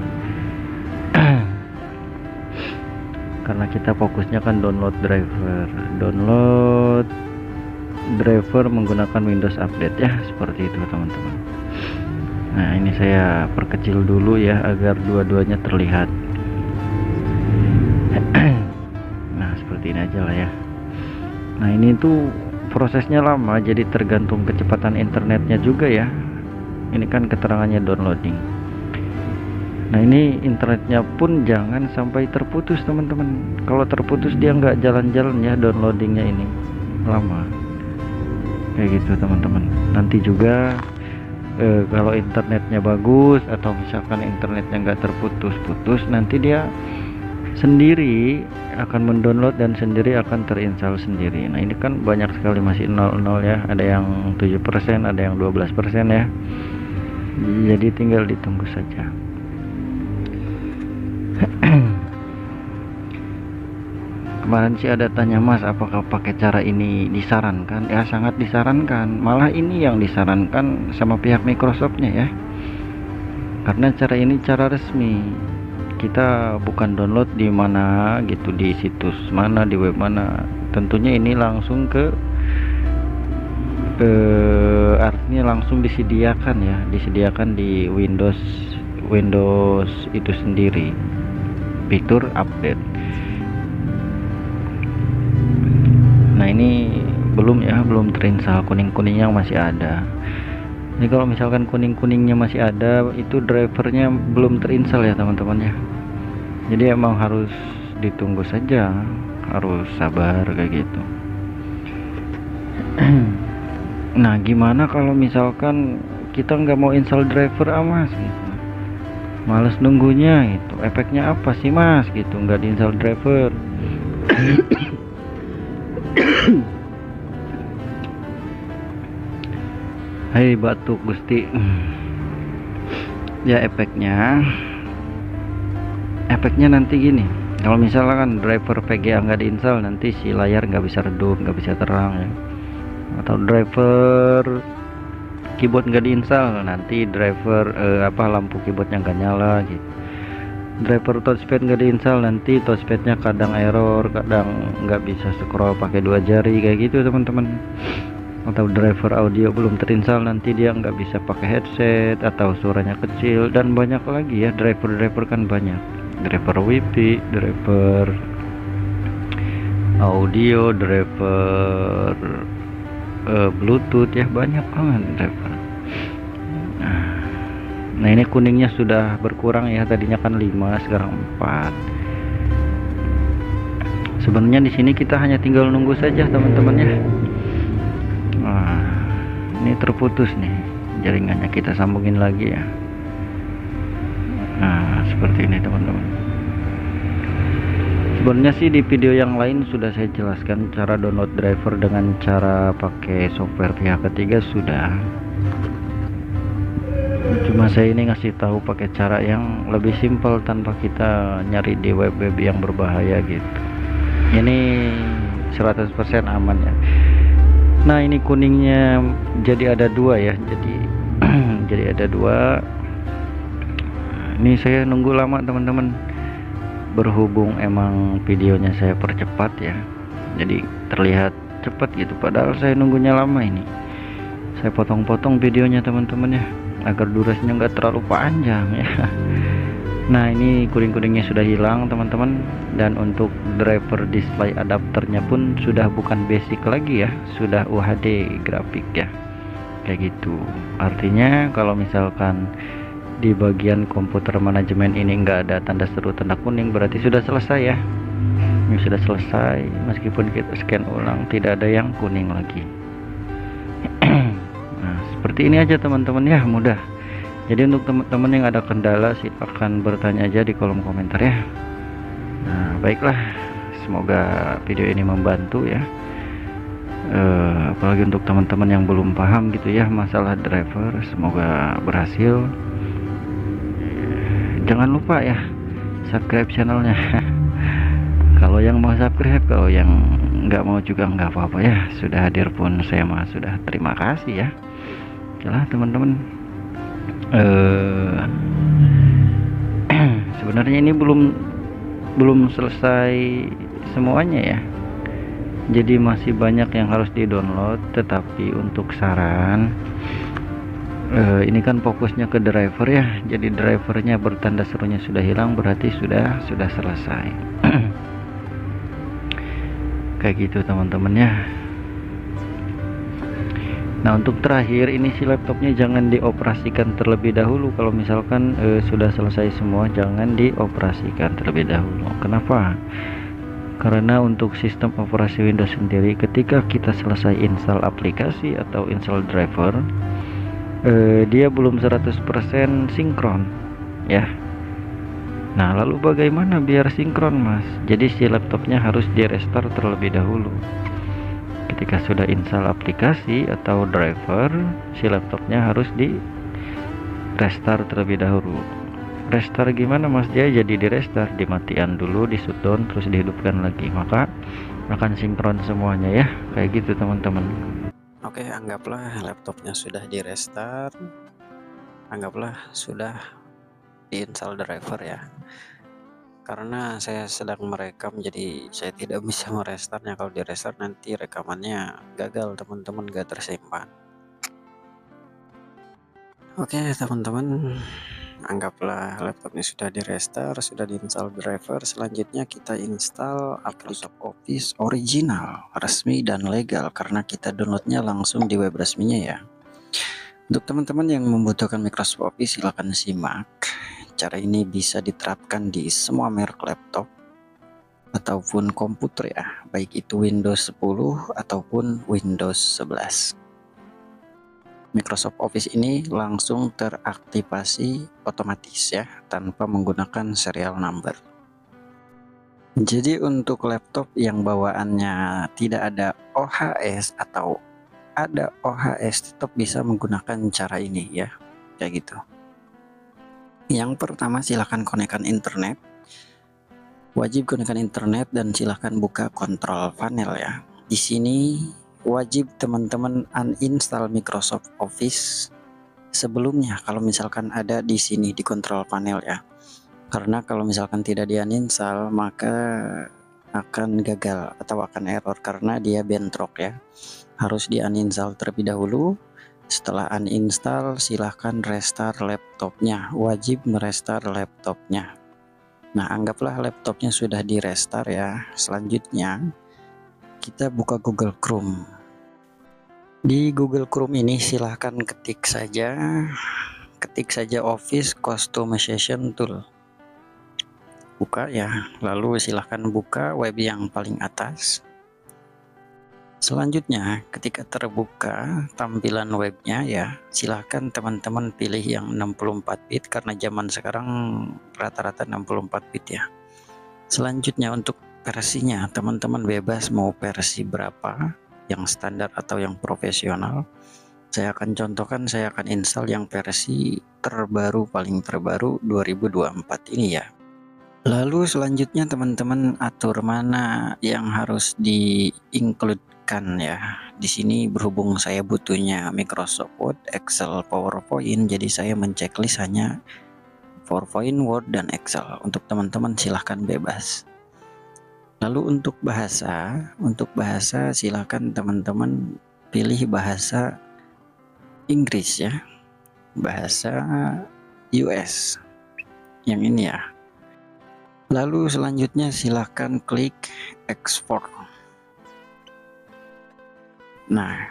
Karena kita fokusnya kan download driver menggunakan Windows Update ya, seperti itu teman-teman. Nah ini saya perkecil dulu ya agar dua-duanya terlihat. Nah seperti ini aja lah ya. Nah ini tuh prosesnya lama, jadi tergantung kecepatan internetnya juga ya. Ini kan keterangannya downloading. Nah ini internetnya pun jangan sampai terputus teman-teman. Kalau terputus dia nggak jalan-jalan ya, downloadingnya ini lama kayak gitu teman-teman. Nanti juga kalau internetnya bagus atau misalkan internetnya nggak terputus-putus, nanti dia sendiri akan mendownload dan sendiri akan terinstall sendiri. Nah ini kan banyak sekali masih 00 ya, ada yang 7%, ada yang 12% ya. Jadi tinggal ditunggu saja. Kemarin sih ada tanya, Mas apakah pakai cara ini disarankan? Ya sangat disarankan, malah ini yang disarankan sama pihak Microsoftnya ya, karena cara ini cara resmi. Kita bukan download di mana gitu, di situs mana, di web mana. Tentunya ini langsung ke artinya langsung disediakan ya, disediakan di Windows itu sendiri, fitur update. ya, belum terinstall. Kuning-kuningnya masih ada. Ini kalau misalkan kuning-kuningnya masih ada, itu drivernya belum terinstall ya teman-teman ya. Jadi emang harus ditunggu saja, harus sabar kayak gitu. Nah, gimana kalau misalkan kita nggak mau install driver mas gitu, males nunggunya itu, efeknya apa sih mas gitu nggak diinstal driver? Hai batuk Gusti. Ya efeknya nanti gini, kalau misalkan driver VGA nggak diinstal, nanti si layar nggak bisa redup, nggak bisa terang ya. Atau driver keyboard nggak diinstal, nanti driver lampu keyboardnya nggak nyala gitu. Driver touchpad nggak diinstal, nanti touchpadnya kadang error, kadang nggak bisa scroll pakai 2 jari kayak gitu teman-teman. Atau driver audio belum terinstall, nanti dia nggak bisa pakai headset atau suaranya kecil, dan banyak lagi ya, driver kan banyak, driver wifi, driver audio, driver bluetooth ya, banyak banget driver. Nah ini kuningnya sudah berkurang ya, tadinya kan 5 sekarang 4. Sebenarnya di sini kita hanya tinggal nunggu saja teman-teman ya. Nah, ini terputus nih jaringannya, kita sambungin lagi ya. Nah seperti ini teman-teman. Sebenarnya sih di video yang lain sudah saya jelaskan cara download driver dengan cara pakai software pihak ketiga sudah. Cuma saya ini ngasih tahu pakai cara yang lebih simpel tanpa kita nyari di web-web yang berbahaya gitu. Ini 100% aman ya. Nah ini kuningnya jadi ada 2 ya, jadi ada 2. Ini saya nunggu lama teman-teman, berhubung emang videonya saya percepat ya, jadi terlihat cepat gitu, padahal saya nunggunya lama. Ini saya potong-potong videonya teman-teman ya, agar durasinya nggak terlalu panjang ya. Nah ini kuning-kuningnya sudah hilang teman-teman, dan untuk driver display adapternya pun sudah bukan basic lagi ya, sudah UHD grafik ya, kayak gitu. Artinya kalau misalkan di bagian komputer manajemen ini nggak ada tanda seru tanda kuning, berarti sudah selesai ya. Ini sudah selesai, meskipun kita scan ulang tidak ada yang kuning lagi. Nah seperti ini aja teman-teman ya, mudah. Jadi untuk teman-teman yang ada kendala silakan bertanya aja di kolom komentar ya. Nah baiklah, semoga video ini membantu ya. Apalagi untuk teman-teman yang belum paham gitu ya masalah driver, semoga berhasil. Jangan lupa ya subscribe channelnya. Kalau yang mau subscribe, kalau yang nggak mau juga nggak apa-apa ya, sudah hadir pun saya mah sudah terima kasih ya. Oke lah teman-teman, sebenarnya ini belum selesai semuanya ya, jadi masih banyak yang harus di-download. Tetapi untuk saran, ini kan fokusnya ke driver ya, jadi drivernya bertanda serunya sudah hilang, berarti sudah selesai. Kayak gitu teman-teman ya. Nah untuk terakhir, ini si laptopnya jangan dioperasikan terlebih dahulu. Kalau misalkan sudah selesai semua, jangan dioperasikan terlebih dahulu. Kenapa? Karena untuk sistem operasi Windows sendiri, ketika kita selesai install aplikasi atau install driver, dia belum 100% sinkron ya. Nah lalu bagaimana biar sinkron mas? Jadi si laptopnya harus di restart terlebih dahulu. Ketika sudah install aplikasi atau driver, si laptopnya harus di restart terlebih dahulu. Restart gimana mas? Dia jadi di restart, dimatikan dulu, di shutdown, terus dihidupkan lagi, maka akan sinkron semuanya ya, kayak gitu teman-teman. Oke, anggaplah laptopnya sudah di restart, anggaplah sudah diinstal driver ya. Karena saya sedang merekam, jadi saya tidak bisa merestartnya. Kalau di restart nanti rekamannya gagal teman-teman, gak tersimpan. Oke teman-teman, anggaplah laptopnya sudah di restart, sudah diinstal driver. Selanjutnya kita install Microsoft Office original, resmi dan legal, karena kita downloadnya langsung di web resminya ya. Untuk teman-teman yang membutuhkan Microsoft Office, silahkan simak. Cara ini bisa diterapkan di semua merek laptop ataupun komputer ya, baik itu Windows 10 ataupun Windows 11. Microsoft Office ini langsung teraktivasi otomatis ya, tanpa menggunakan serial number. Jadi untuk laptop yang bawaannya tidak ada OHS atau ada OHS, tetap bisa menggunakan cara ini ya, kayak gitu. Yang pertama, silahkan konekkan internet. Wajib konekkan internet dan silahkan buka kontrol panel ya. Di sini wajib teman-teman uninstall Microsoft Office sebelumnya kalau misalkan ada di sini di kontrol panel ya. Karena kalau misalkan tidak di-uninstall maka akan gagal atau akan error karena dia bentrok ya. Harus di-uninstall terlebih dahulu. Setelah uninstall silahkan restart laptopnya. Wajib merestart laptopnya. Nah, anggaplah laptopnya sudah di restart ya. Selanjutnya kita buka Google Chrome. Di Google Chrome ini silahkan ketik saja Office Customization Tool. Buka ya, lalu silahkan buka web yang paling atas. Selanjutnya ketika terbuka tampilan webnya ya, silahkan teman-teman pilih yang 64 bit karena zaman sekarang rata-rata 64 bit ya. Selanjutnya untuk versinya, teman-teman bebas mau versi berapa, yang standar atau yang profesional. Saya akan contohkan, saya akan install yang versi terbaru, paling terbaru 2024 ini ya. Lalu selanjutnya teman-teman atur mana yang harus di-include-kan ya. Di sini berhubung saya butuhnya Microsoft Word, Excel, PowerPoint, jadi saya menceklis hanya PowerPoint, Word, dan Excel. Untuk teman-teman silahkan bebas. Lalu untuk bahasa silahkan teman-teman pilih bahasa Inggris ya, bahasa US yang ini ya. Lalu selanjutnya silahkan klik export. Nah,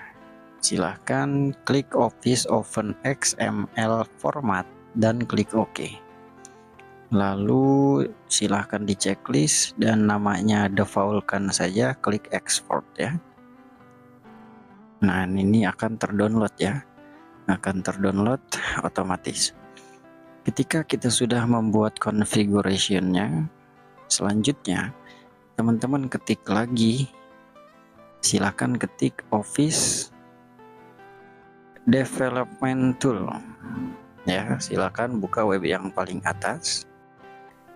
silahkan klik Office Open XML format dan klik OK. Lalu silahkan di checklist dan namanya defaultkan saja, klik export ya. Nah, ini akan terdownload ya, akan terdownload otomatis. Ketika kita sudah membuat configuration-nya, selanjutnya teman-teman ketik lagi, silakan ketik Office Development Tool ya, silakan buka web yang paling atas.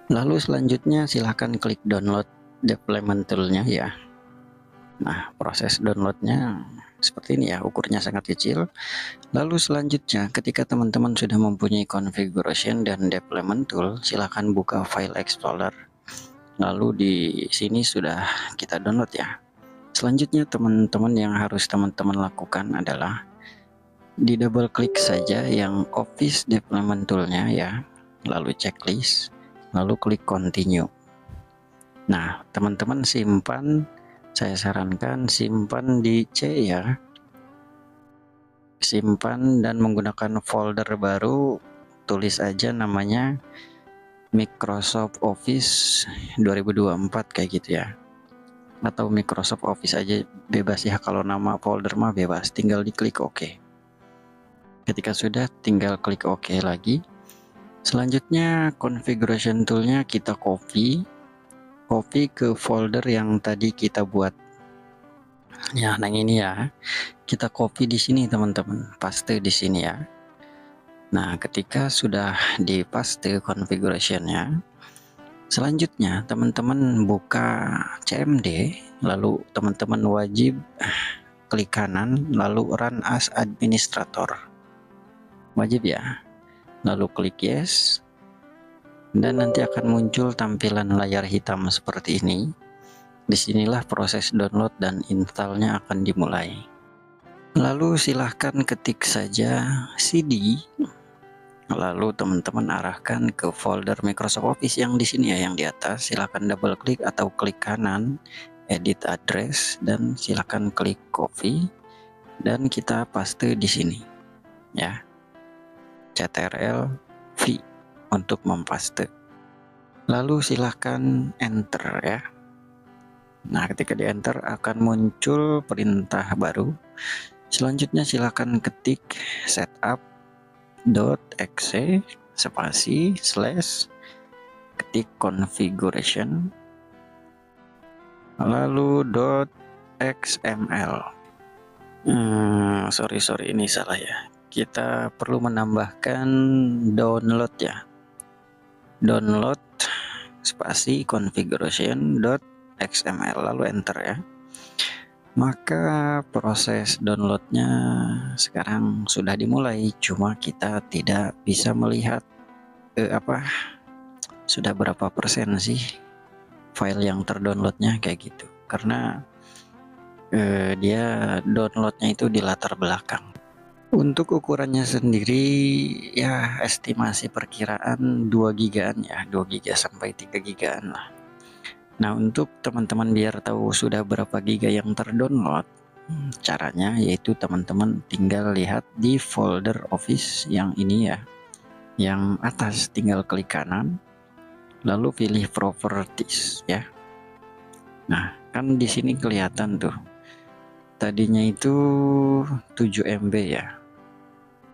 Lalu selanjutnya silakan klik download development tool-nya ya. Nah, proses downloadnya seperti ini ya, ukurnya sangat kecil. Lalu selanjutnya ketika teman-teman sudah mempunyai configuration dan deployment tool, silahkan buka file explorer. Lalu di sini sudah kita download ya. Selanjutnya teman-teman yang harus teman-teman lakukan adalah di double klik saja yang Office deployment toolnya ya, lalu checklist, lalu klik continue. Nah, teman-teman simpan, saya sarankan simpan di C ya, simpan dan menggunakan folder baru, tulis aja namanya Microsoft Office 2024 kayak gitu ya, atau Microsoft Office aja bebas ya, kalau nama folder mah bebas, tinggal diklik OK. Ketika sudah tinggal klik OK lagi. Selanjutnya configuration toolnya kita copy ke folder yang tadi kita buat ya. Nah, ini ya, kita copy di sini teman-teman, paste di sini ya. Nah, ketika sudah di paste configuration-nya, selanjutnya teman-teman buka CMD, lalu teman-teman wajib klik kanan lalu run as administrator, wajib ya. Lalu klik yes, dan nanti akan muncul tampilan layar hitam seperti ini. Disinilah proses download dan installnya akan dimulai. Lalu silahkan ketik saja CD, Lalu teman-teman arahkan ke folder Microsoft Office yang di sini ya, yang di atas. Silakan double klik atau klik kanan edit address dan silakan klik copy dan kita paste di sini ya, Ctrl V untuk mempaste. Lalu silakan enter ya. Nah, ketika di enter akan muncul perintah baru. Selanjutnya silakan ketik setup.exe spasi slash ketik configuration lalu .xml. Sorry ini salah ya. Kita perlu menambahkan download ya. Download spasi configuration.xml lalu enter ya. Maka proses downloadnya sekarang sudah dimulai, cuma kita tidak bisa melihat sudah berapa persen sih file yang terdownloadnya kayak gitu, karena dia downloadnya itu di latar belakang. Untuk ukurannya sendiri ya estimasi perkiraan 2 gigaan ya, 2 giga sampai 3 gigaan lah. Nah, untuk teman-teman biar tahu sudah berapa giga yang terdownload, caranya yaitu teman-teman tinggal lihat di folder Office yang ini ya, yang atas, tinggal klik kanan lalu pilih properties ya. Nah, kan di sini kelihatan tuh tadinya itu 7 MB ya,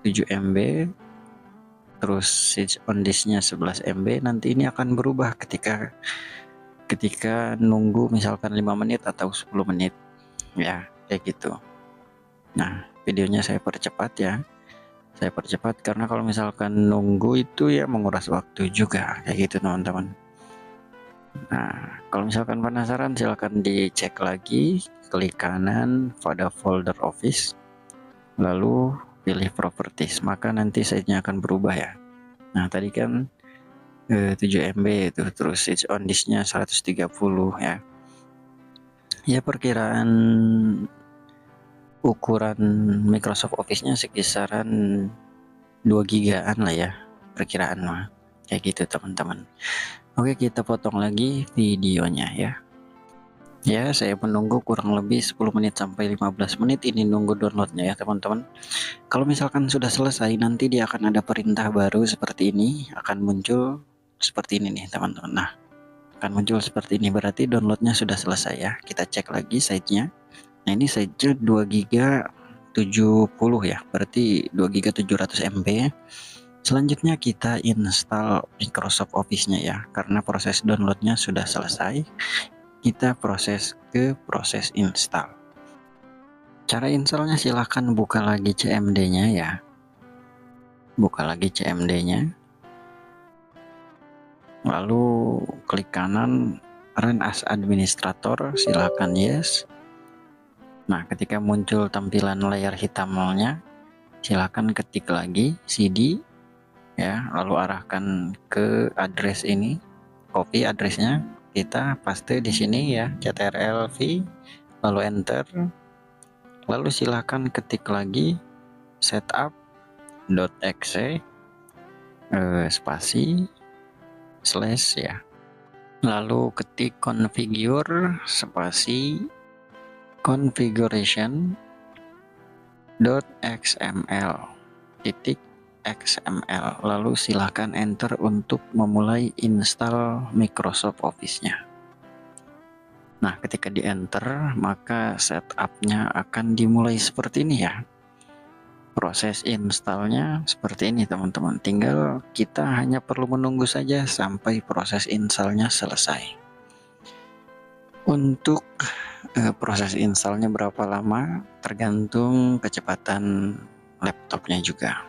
7 MB, terus switch on disknya 11 MB. Nanti ini akan berubah ketika nunggu misalkan 5 menit atau 10 menit ya, kayak gitu. Nah, videonya saya percepat ya, saya percepat karena kalau misalkan nunggu itu ya menguras waktu juga kayak gitu teman-teman. Nah, kalau misalkan penasaran silahkan dicek lagi, klik kanan pada folder Office lalu pilih properties, maka nanti size-nya akan berubah ya. Nah, tadi kan 7 MB itu, terus switch on disknya 130 ya. Ya, perkiraan ukuran Microsoft Office-nya sekisaran 2 gigaan lah ya, perkiraan mah kayak gitu teman-teman. Oke, kita potong lagi videonya ya. Ya, saya menunggu kurang lebih 10 menit sampai 15 menit ini nunggu downloadnya ya teman-teman. Kalau misalkan sudah selesai, nanti dia akan ada perintah baru seperti ini, akan muncul seperti ini nih teman-teman. Nah, akan muncul seperti ini, berarti downloadnya sudah selesai ya. Kita cek lagi size-nya. Nah, ini size-nya 2 GB 70 ya, berarti 2 GB 700 MB. Selanjutnya kita install Microsoft Office-nya ya, karena proses downloadnya sudah selesai. Kita proses ke proses install. Cara installnya silahkan buka lagi CMD-nya ya, buka lagi CMD-nya. Lalu klik kanan run as administrator, silakan yes. Nah, ketika muncul tampilan layar hitamnya, silakan ketik lagi cd ya, lalu arahkan ke address ini, copy addressnya, kita paste di sini ya, Ctrl V lalu enter, lalu silakan ketik lagi setup.exe spasi slash ya, lalu ketik configure spasi configuration.xml titik XML, lalu silakan enter untuk memulai install Microsoft Office-nya. Nah, ketika di enter maka setup-nya akan dimulai seperti ini ya. Proses installnya seperti ini teman-teman, tinggal kita hanya perlu menunggu saja sampai proses installnya selesai. Untuk proses installnya berapa lama tergantung kecepatan laptopnya juga,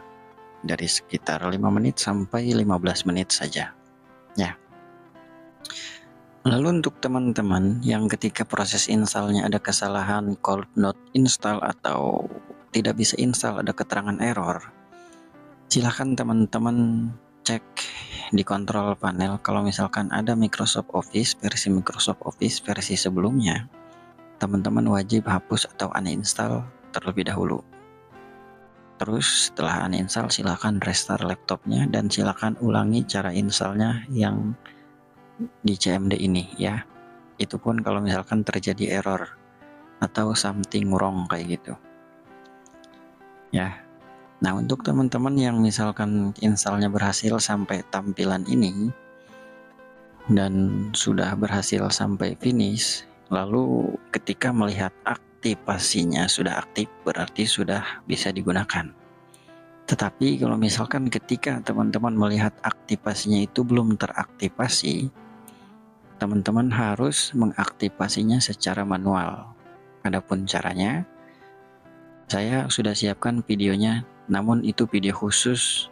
dari sekitar 5 menit sampai 15 menit saja ya. Lalu untuk teman-teman yang ketika proses installnya ada kesalahan cold not install atau tidak bisa install, ada keterangan error, silahkan teman-teman cek di kontrol panel. Kalau misalkan ada Microsoft Office versi sebelumnya, teman-teman wajib hapus atau uninstall terlebih dahulu. Terus setelah uninstall silahkan restart laptopnya dan silahkan ulangi cara installnya yang di CMD ini ya. Itu pun kalau misalkan terjadi error atau something wrong kayak gitu ya. Nah, untuk teman-teman yang misalkan installnya berhasil sampai tampilan ini dan sudah berhasil sampai finish, lalu ketika melihat aktivasinya sudah aktif, berarti sudah bisa digunakan. Tetapi kalau misalkan ketika teman-teman melihat aktivasinya itu belum teraktivasi, teman-teman harus mengaktifasinya secara manual. Adapun caranya, saya sudah siapkan videonya, namun itu video khusus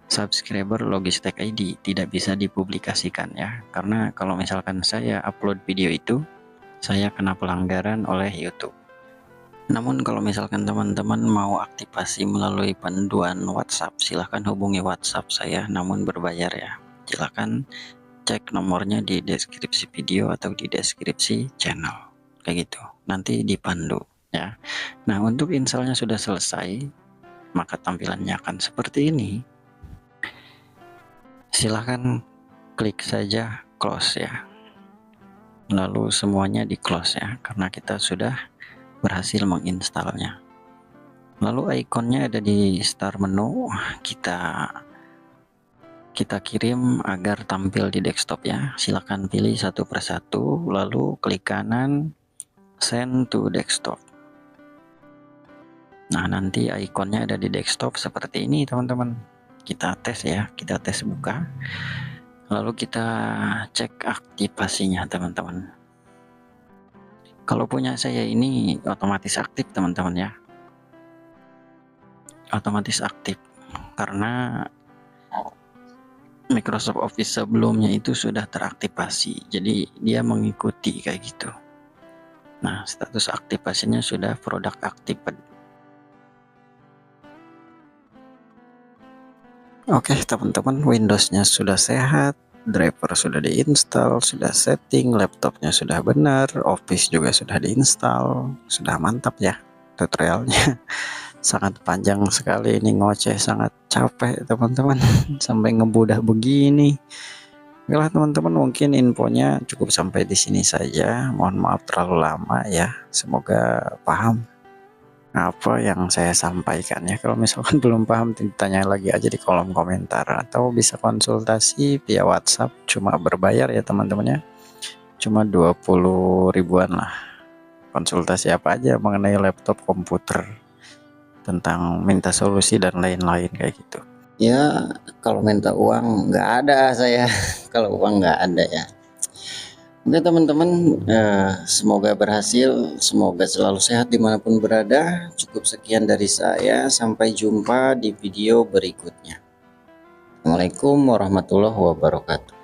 subscriber Logistek ID, tidak bisa dipublikasikan ya. Karena kalau misalkan saya upload video itu, saya kena pelanggaran oleh YouTube. Namun kalau misalkan teman-teman mau aktivasi melalui panduan WhatsApp, silahkan hubungi WhatsApp saya, namun berbayar ya. Silahkan cek nomornya di deskripsi video atau di deskripsi channel, kayak gitu. Nanti dipandu ya. Nah, untuk installnya sudah selesai, maka tampilannya akan seperti ini. Silahkan klik saja close ya, lalu semuanya di close ya, karena kita sudah berhasil menginstalnya. Lalu ikonnya ada di start menu, kita kirim agar tampil di desktop ya. Silahkan pilih satu persatu, lalu klik kanan send to desktop. Nah, nanti ikonnya ada di desktop seperti ini teman-teman. Kita tes ya, kita tes buka, lalu kita cek aktivasinya teman-teman. Kalau punya saya ini otomatis aktif teman-teman ya, otomatis aktif karena Microsoft Office sebelumnya itu sudah teraktivasi, jadi dia mengikuti kayak gitu. Nah, status aktivasinya sudah product activate. Oke teman-teman, Windowsnya sudah sehat, driver sudah diinstal, sudah setting, laptopnya sudah benar, Office juga sudah diinstal, sudah mantap ya tutorialnya. Sangat panjang sekali ini, ngoceh, sangat capek teman-teman sampai ngebudah begini. Oke teman-teman, mungkin infonya cukup sampai di sini saja. Mohon maaf terlalu lama ya. Semoga paham apa yang saya sampaikan ya. Kalau misalkan belum paham, tanya lagi aja di kolom komentar atau bisa konsultasi via WhatsApp, cuma berbayar ya teman-teman ya, cuma 20 ribuan lah. Konsultasi apa aja mengenai laptop, komputer, tentang minta solusi dan lain-lain kayak gitu ya. Kalau minta uang nggak ada saya kalau uang nggak ada ya. Oke teman-teman, semoga berhasil, semoga selalu sehat dimanapun berada. Cukup sekian dari saya, sampai jumpa di video berikutnya. Assalamualaikum warahmatullahi wabarakatuh.